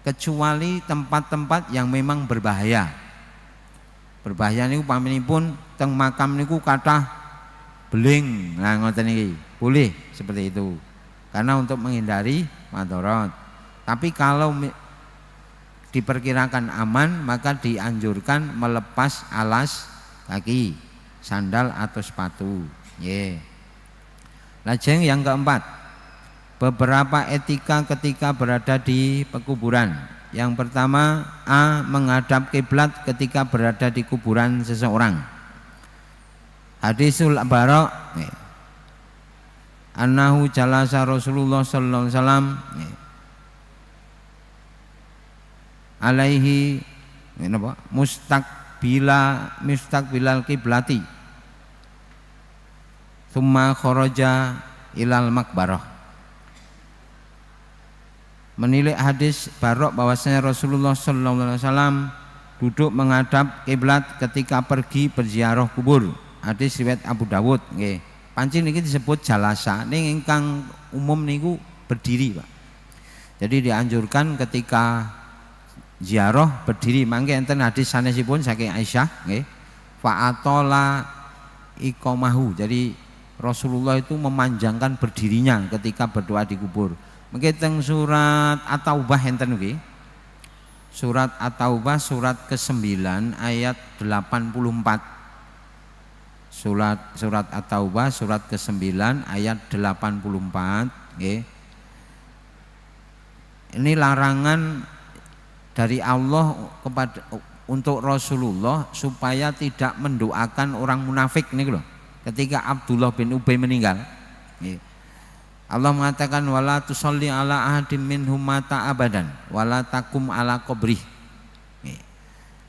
kecuali tempat-tempat yang memang berbahaya. Berbahaya niku paminipun teng makam niku kathah beling. Nah ngoten iki. Boleh seperti itu. Karena untuk menghindari madharat. Tapi kalau diperkirakan aman maka dianjurkan melepas alas kaki, sandal atau sepatu. Yeah. Lajeng yang keempat, beberapa etika ketika berada di pekuburan. Yang pertama, A. menghadap kiblat ketika berada di kuburan seseorang. Hadisul Bara annahu jalasa Rasulullah sallallahu alaihi wasallam alaihi mustaqbilal kiblati thumma kharaja ilal makbarah. Menilai hadis Barok bahwasanya Rasulullah sallallahu alaihi wasallam duduk menghadap kiblat ketika pergi berziarah kubur. Hadis riwayat Abu Dawud nggih. Pancen niki disebut jalasa, ning ingkang umum niku berdiri, Pak. Jadi dianjurkan ketika ziarah berdiri. Mangke enten hadis sanesipun saking Aisyah nggih. Fa'atola iqamahu. Jadi Rasulullah itu memanjangkan berdirinya ketika berdoa di kubur. Mungkin teng surat At-Taubah enten nggih. Surat At-Taubah surat ke-9 ayat 84. Surat At-Taubah surat ke-9 ayat 84 nggih. Ini larangan dari Allah kepada untuk Rasulullah supaya tidak mendoakan orang munafik niku lho. Ketika Abdullah bin Ubay meninggal, nggih. Allah mengatakan wala tusalli ala ahadim minhum mata abadan wala takum ala qabrih.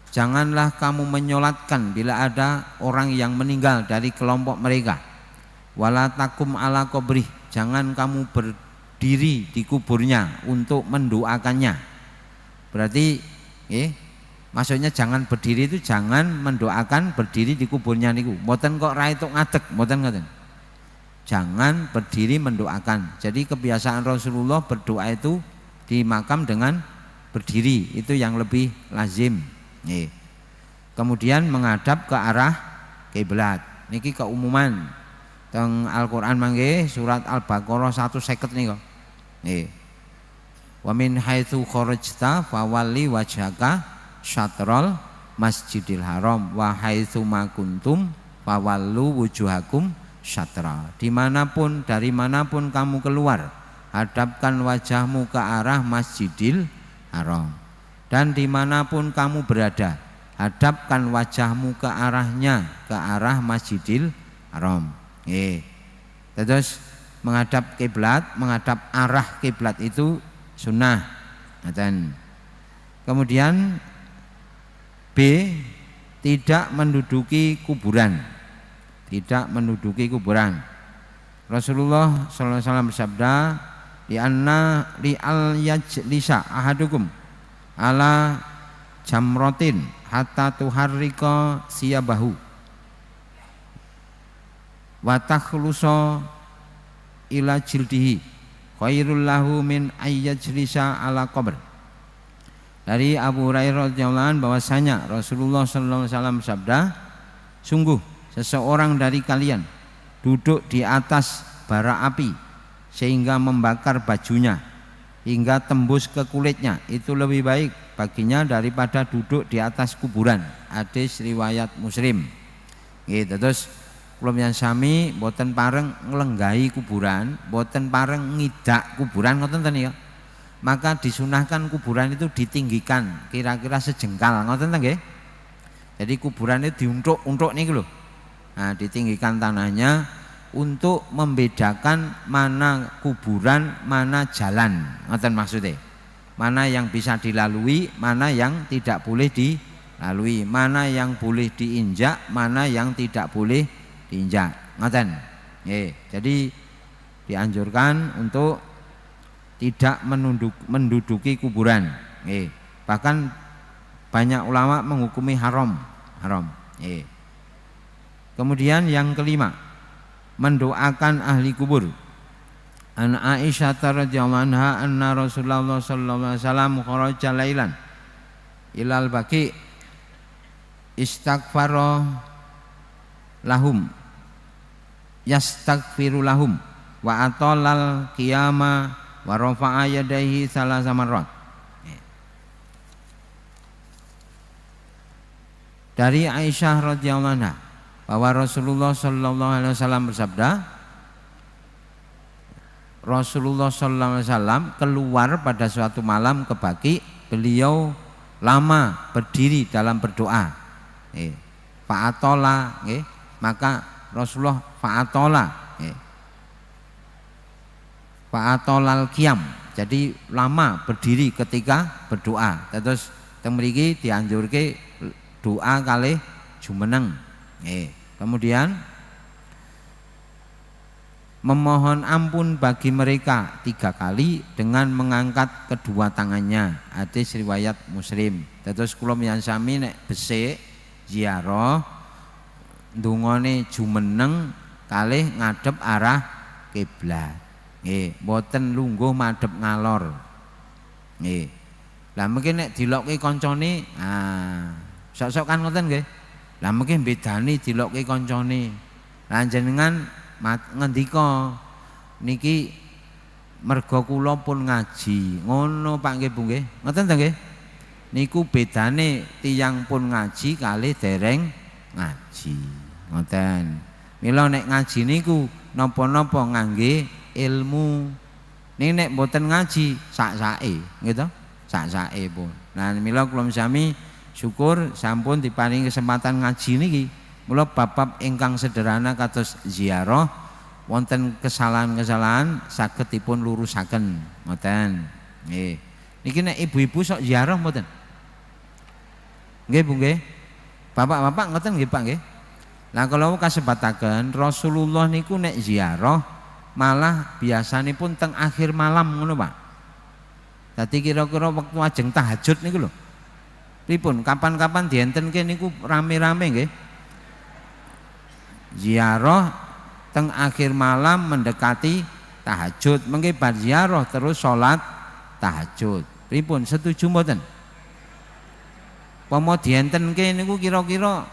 Janganlah kamu menyolatkan bila ada orang yang meninggal dari kelompok mereka. Wala takum ala qabrih. Jangan kamu berdiri di kuburnya untuk mendoakannya. Berarti maksudnya jangan berdiri itu jangan mendoakan berdiri di kuburnya niku. Mboten kok ra entuk ngadeg, mboten ngoten. Jangan berdiri mendoakan. Jadi kebiasaan Rasulullah berdoa itu di makam dengan berdiri, itu yang lebih lazim. Kemudian menghadap ke arah kiblat. Niki keumuman teng Al-Qur'an mangke surat Al-Baqarah 150 niku. Nggih. Wa min haitsu kharajta fawalli wajhaka syatrul masjidil haram wa haitsu ma kuntum fawallu wujuhakum syatra. Dimanapun dari manapun kamu keluar, hadapkan wajahmu ke arah Masjidil Haram. Dan dimanapun kamu berada, hadapkan wajahmu ke arahnya, ke arah Masjidil Haram. Terus menghadap kiblat, menghadap arah kiblat itu sunnah. Ngoten. Kemudian B, tidak menduduki kuburan. Tidak menduduki kuburan. Rasulullah sallallahu alaihi wasallam bersabda, li al yajlisa ahadukum ala jamrotin hatta tuharrika siyabahu wa takhlusa ila jildihi khairul lahu min ayyajlisa ala qabr. Dari Abu Hurairah radhiyallahu anhu bahwasanya Rasulullah sallallahu alaihi wasallam bersabda, sungguh seseorang dari kalian duduk di atas bara api sehingga membakar bajunya hingga tembus ke kulitnya, itu lebih baik baginya daripada duduk di atas kuburan. Hadis riwayat Muslim. Gitu. Terus kula sami boten pareng nglenggahi kuburan, boten pareng ngidak kuburan, ngoten ten ya. Maka disunahkan kuburan itu ditinggikan kira-kira sejengkal, ngoten ten nggih. Jadi kuburan itu diuntuk-untuk niku lho. Nah, ditinggikan tanahnya untuk membedakan mana kuburan, mana jalan, ngoten maksudnya. Mana yang bisa dilalui, mana yang tidak boleh dilalui, mana yang boleh diinjak, mana yang tidak boleh diinjak, ngoten. Jadi dianjurkan untuk tidak menduduki kuburan. Bahkan banyak ulama menghukumi haram. Kemudian yang kelima, mendoakan ahli kubur. An Aisyah radhiyallahu anha anna Rasulullah sallallahu alaihi wasallam kharaja lailan ilal baqi istaghfara lahum yastaghfiru lahum wa atallal qiyama wa rafa'a yadayhi salasa marrat. Dari Aisyah radhiyallahu anha bahwa Rasulullah sallallahu alaihi wasallam bersabda, Rasulullah sallallahu alaihi wasallam keluar pada suatu malam ke Baqi, beliau lama berdiri dalam berdoa. Fa'atola, maka Rasulullah fa'atolal qiyam, jadi lama berdiri ketika berdoa. Terus teng mriki dianjurke doa kalih jumeneng. Kemudian memohon ampun bagi mereka 3 kali dengan mengangkat kedua tangannya. Hadis riwayat Muslim. Terus kula sami nek besik ziarah ndongane jumeneng kalih ngadep arah kiblat. Mboten lungguh madhep ngalor. Lah mungkin nek dilokke kancane, sok-sok kan ngoten nggih. Lah mungkin bedane dilokke kancane. Lah jenengan ngendika niki merga kula pun ngaji. Ngono Pak nggih Bu nggih. Ngoten ta nggih? Niku bedane tiyang pun ngaji kalih dereng ngaji. Ngoten. Mila nek ngaji niku napa-napa ngangge ilmu. Ning nek mboten ngaji sak-sake, nggih to? Sak-sake pun. Nah mila kula sami syukur sampun diparingi kesempatan ngaji niki. Mula bab-bab ingkang sederhana kados ziarah wonten kesalahan-kesalahan saged dipun lurusaken. Ngoten. Nggih. Niki nek ibu-ibu sok ziarah mboten? Nggih Bu nggih. Bapak-bapak ngoten nggih Pak nggih. Lah kalau kasebataken Rasulullah niku nek ziarah malah biasanipun teng akhir malam ngono Pak. Dadi kira-kira wektu ajeng tahajud niku lho. Pripun kapan-kapan dientenke niku rame-rame nggih. Ziarah teng akhir malam mendekati tahajud, mengke bar ziarah terus salat tahajud. Pripun setuju mboten? Pomo dientenke niku kira-kira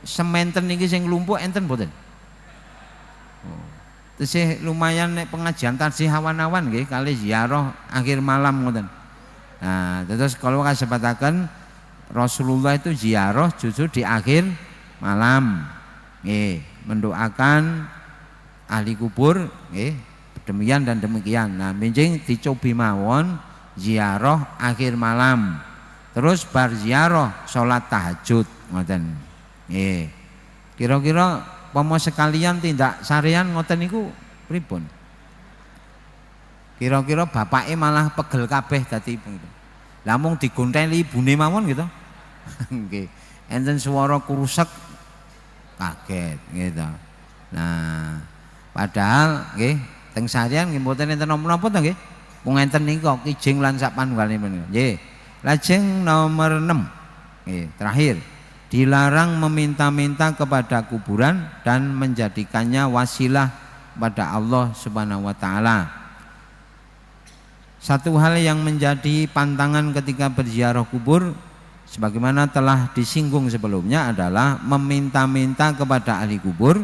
sementen niki sing lumpuh enten mboten? Tesih lumayan nek pengajian tarsih awan-awan nggih kali ziarah akhir malam ngoten. Nah, terus kalau kasebataken Rasulullah itu ziarah justru di akhir malam. Nggih, mendoakan ahli kubur nggih, demikian dan demikian. Nah, benjing dicobi mawon ziarah akhir malam. Terus bar ziarah salat tahajud ngoten. Nggih. Kira-kira pomo sekalian tindak sarean ngoten niku pripun? Kira-kira bapake malah pegel kabeh dadi ibu. Lah mung digonteli ibune mawon gitu. Nggih. Enten swara kurusek kaget gitu. Nah, padahal nggih teng sarian nggih mboten enten napa-napa to nggih. Mung enten nika kijing lan sak panunggale menika. Nggih. Lajeng nomor 6. Nggih, terakhir. Dilarang meminta-minta kepada kuburan dan menjadikannya wasilah pada Allah Subhanahu wa taala. Satu hal yang menjadi pantangan ketika berziarah kubur sebagaimana telah disinggung sebelumnya adalah meminta-minta kepada ahli kubur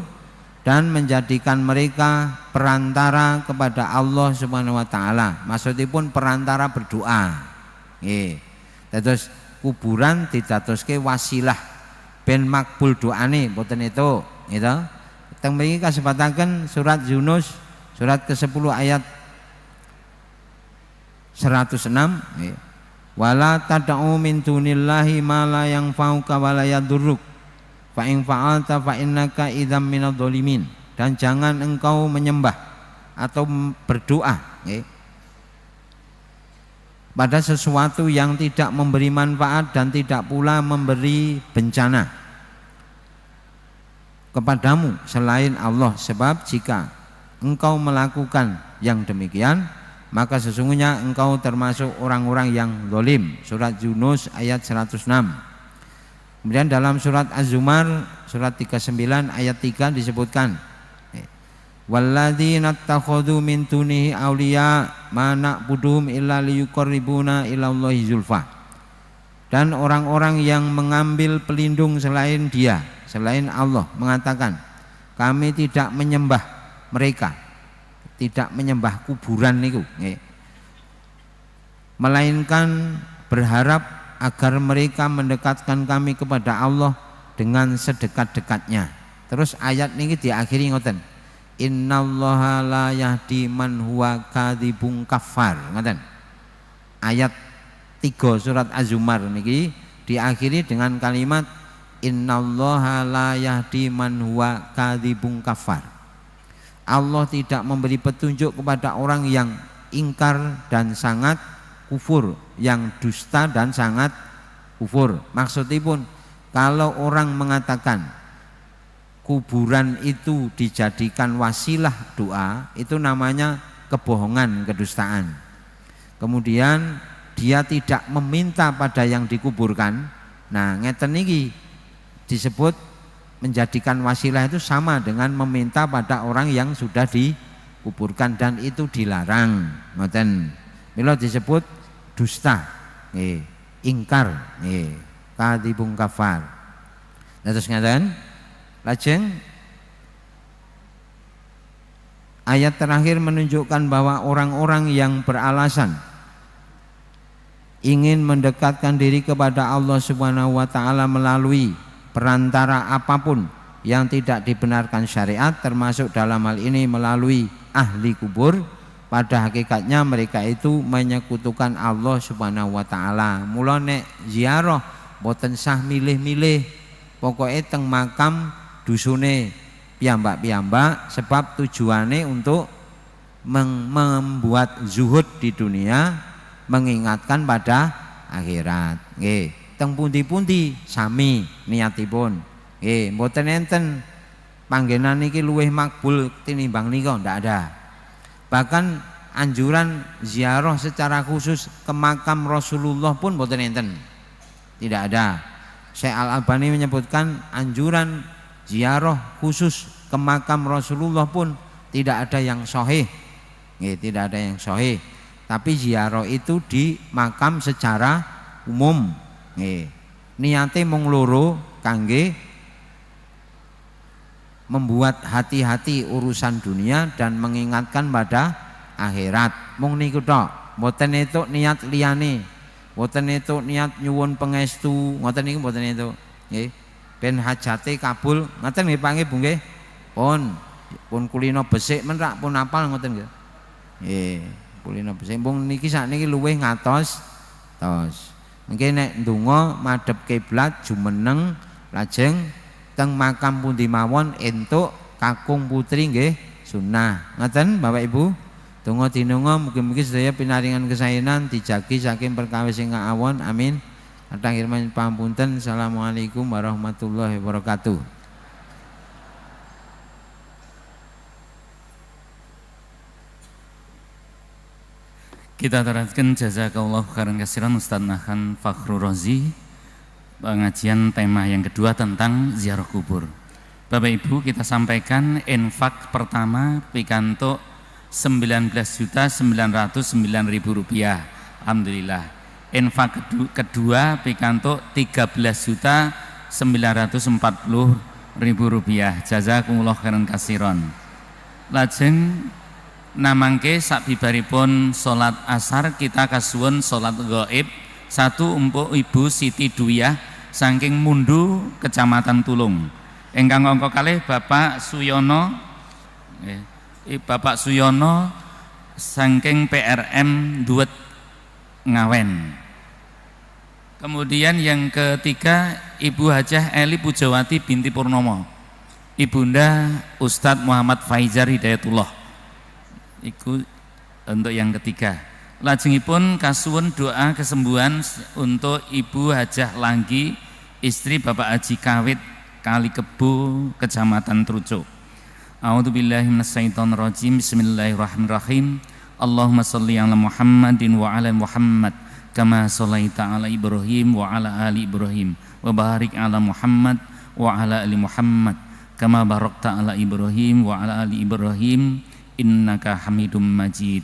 dan menjadikan mereka perantara kepada Allah Subhanahu wa taala. Maksudipun perantara berdoa. Nggih. Terus kuburan didatoske wasilah ben makbul doane mboten itu, gitu. Teng mriki kasebataken surat Yunus surat ke-10 ayat 106 nggih. Wala tad'u min dunillahi ma la yanfa'uka wa la yadurruk fa in fa'alta fa innaka idzam minadh dhalimin. Dan jangan engkau menyembah atau berdoa pada sesuatu yang tidak memberi manfaat dan tidak pula memberi bencana kepadamu selain Allah. Sebab jika engkau melakukan yang demikian maka sesungguhnya engkau termasuk orang-orang yang zalim. Surat Yunus ayat 106. Kemudian dalam surat Az-Zumar surat 39 ayat 3 disebutkan walladzina takhadhu min dunihi awliya ma na'buduhum illa liyuqarribuna ilallahi zulfa. Dan orang-orang yang mengambil pelindung selain dia, selain Allah, mengatakan kami tidak menyembah mereka, tidak menyembah kuburan niku, melainkan berharap agar mereka mendekatkan kami kepada Allah dengan sedekat-dekatnya. Terus ayat niki diakhiri ngoten, innallaha la yahdi man huwa kadzibun kafar. Ngoten. Ayat 3 surat Az-Zumar niki diakhiri dengan kalimat innallaha la yahdi man huwa kadzibun kafar. Allah tidak memberi petunjuk kepada orang yang ingkar dan sangat kufur, yang dusta dan sangat kufur. Maksudipun kalau orang mengatakan kuburan itu dijadikan wasilah doa, itu namanya kebohongan, kedustaan. Kemudian dia tidak meminta pada yang dikuburkan. Nah, ngeten niki disebut menjadikan wasilah itu sama dengan meminta pada orang yang sudah dikuburkan, dan itu dilarang. Ngoten. Mila disebut dusta, ingkar, kadzibun kafar. Terus ngaten. Lajeng ayat terakhir menunjukkan bahwa orang-orang yang beralasan ingin mendekatkan diri kepada Allah Subhanahu wa taala melalui perantara apapun yang tidak dibenarkan syariat, termasuk dalam hal ini melalui ahli kubur, pada hakikatnya mereka itu menyekutukan Allah Subhanahu wa taala. Mula nek ziarah boten sah milih-milih, pokoknya teng makam dusune piyambak-piyambak, sebab tujuannya untuk membuat zuhud di dunia, mengingatkan pada akhirat. Nggih. Teng pundi-pundi sami niatipun. Nggih, mboten enten panggenan niki luwih makbul tinimbang nika, ndak ada. Bahkan anjuran ziarah secara khusus ke makam Rasulullah pun mboten enten. Tidak ada. Syekh Al-Albani menyebutkan anjuran ziarah khusus ke makam Rasulullah pun tidak ada yang sahih. Nggih, tidak ada yang sahih. Tapi ziarah itu di makam secara umum. Niate mung loro, kangge membuat hati-hati urusan dunia dan mengingatkan pada akhirat. Mung niku tok, mboten itu niat liyane, mboten itu niat nyuwun pangestu, ngoten niku mboten itu. Nggih, ben hajate kabul, ngoten nggih Pak nggih Bu nggih. Pun kulino besik men rak pun apal ngoten nggih. Nggih, kulino besik mung niki sakniki luwih ngatos tos. Mungkin nek ndonga madhep kiblat jumeneng, lajeng teng makam pundi mawon entuk kakung putri nggih sunah. Ngoten Bapak Ibu? Donga dinonga mugi-mugi sedaya pinaringan kesaenan dijagi saking perkawis ingkang awon. Amin. Kathah kirman pamunten. Assalamualaikum warahmatullahi wabarakatuh. Kita teruskan jazakallahu khairan katsiran Ustaz Nahan Fakhrul Razi. Pengajian tema yang kedua tentang ziarah kubur. Bapak Ibu, kita sampaikan infak pertama pikantuk 19.909.000 rupiah. Alhamdulillah. Infak kedua pikantuk 13.940.000 rupiah. Jazakumullah khairan katsiran. Lajeng namangke sabibaripun salat asar kita kasuwun salat gaib satu empuk Ibu Siti Duyah saking Mundu Kecamatan Tulung. Ingkang angka kalih Bapak Suyono Bapak Suyono saking PRM Duet Ngawen. Kemudian yang ketiga Ibu Hajah Eli Pujawati binti Purnomo, Ibunda Ustadz Muhammad Faizar Hidayatullah. Iku untuk yang ketiga. Lajengipun kasuwun doa kesembuhan untuk Ibu Hajah Langgi, istri Bapak Haji Kawit Kalikebu Kecamatan Trucuk. A'udzubillahi minasyaitonirrajim. Bismillahirrahmanirrahim. Allahumma sholli ala Muhammadin wa ala Muhammad kama shallaita ala Ibrahim wa ala ali Ibrahim wa barik ala Muhammad wa ala ali Muhammad kama barakta ala Ibrahim wa ala ali Ibrahim innaka Hamidum Majid.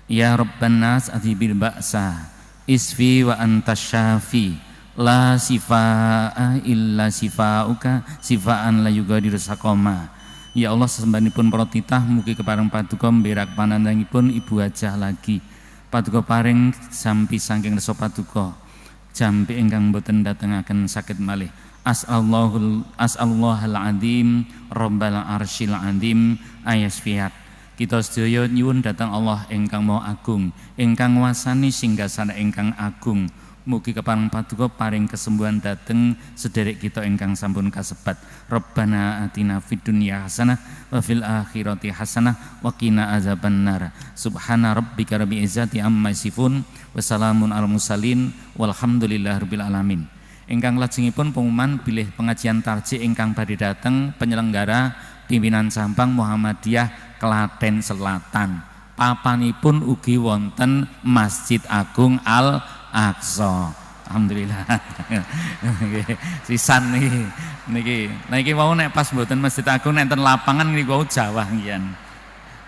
Ya Rabban nas adhibil ba'sa isfi wa antas syafi la sifaa illa sifauka sifaan la yugadiru saqama. Ya Allah, sesembahanipun para titah mugi kepareng paduka mberak panandhangipun Ibu Hajah lagi. Paduka paring sampi saking resa paduka. Jampi ingkang boten datengaken sakit malih. As'allahul azim Rabbal arsyil azim ayasfiat. Kita sedaya nyuwun dhateng Allah ingkang Maha Agung, ingkang wasani singgasana ingkang agung. Mugi kepareng paduka paring kesembuhan dhateng sederek kita ingkang sampun kasebat. Rabbana atina fid dunya hasanah wa fil akhirati hasanah wa qina azabannar. Subhana rabbika rabbil izzati amma yasifun wa salamun alal mursalin walhamdulillahirabbil alamin. Ingkang lajengipun pengumuman bilih pengajian tarjih ingkang badhe dhateng penyelenggara pimpinan cabang Muhammadiyah Klaten Selatan. Papanipun ugi wonten Masjid Agung Al Aqsa. Alhamdulillah. Sisan niki wau nek pas mboten Masjid Agung nenten lapangan niki wau Jawa ngian.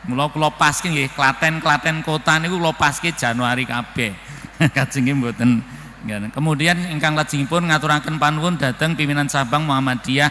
Mula kula paske nggih Klaten kota niku kula paske Januari kabeh. Kajenge mboten. Kemudian ingkang lajengipun ngaturaken panuwun dhateng pimpinan cabang Muhammadiyah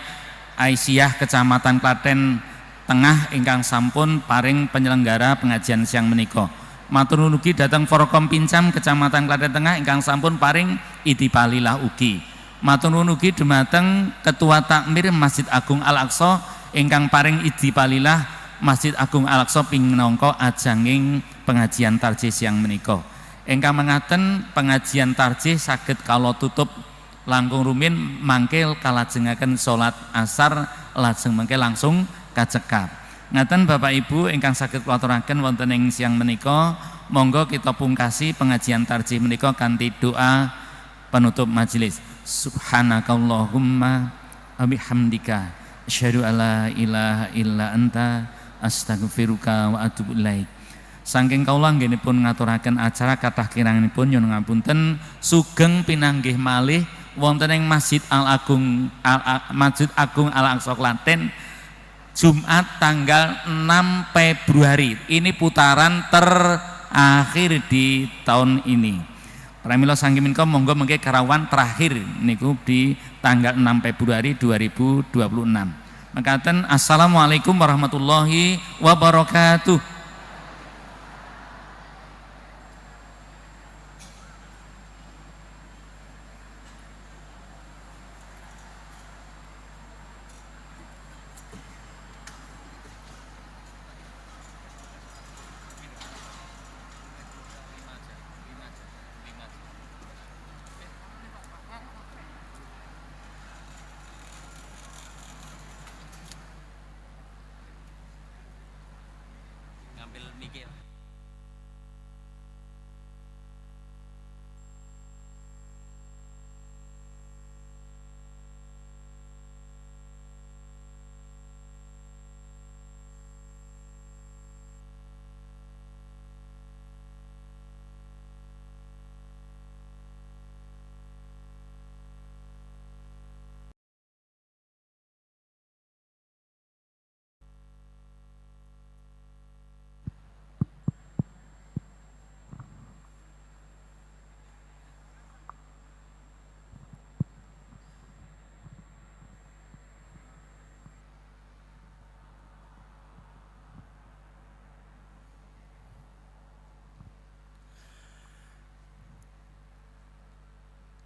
Aisyah Kecamatan Klaten Tengah ingkang sampun paring penyelenggara pengajian siang menika. Matur nuwun ugi dhateng Forkom Pincam Kecamatan Klaten Tengah ingkang sampun paring idipalilah ugi. Matur nuwun ugi dumateng Ketua Takmir Masjid Agung Al Aqsa ingkang paring idipalilah Masjid Agung Al Aqsa pinangka ajanging pengajian tarjih siang menika. Ingkang mengaten pengajian tarjih saged kala tutup langkung rumin mangke kalajengaken salat asar lajeng mangke langsung kacekap. Ngaten Bapak Ibu ingkang saged kula aturaken wonten ing siang menika, monggo kita pungkasi pengajian tarjih menika kanthi doa penutup majelis. Subhanakallahumma wa bihamdika asyhadu alla ilaha illa anta astaghfiruka wa atubu ilaik. Saking kaula anggenipun ngaturaken acara kathah kiranganipun nyuwun ngapunten, sugeng pinanggih malih wonten ing Masjid Agung Al Aqsa Klaten Jumat tanggal 6 Februari. Ini putaran terakhir di tahun ini. Pramila saking menika monggo mengke karawan terakhir niku di tanggal 6 Februari 2026. Mekaten assalamualaikum warahmatullahi wabarakatuh. Ngambil mikir.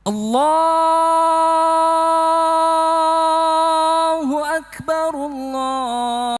Allah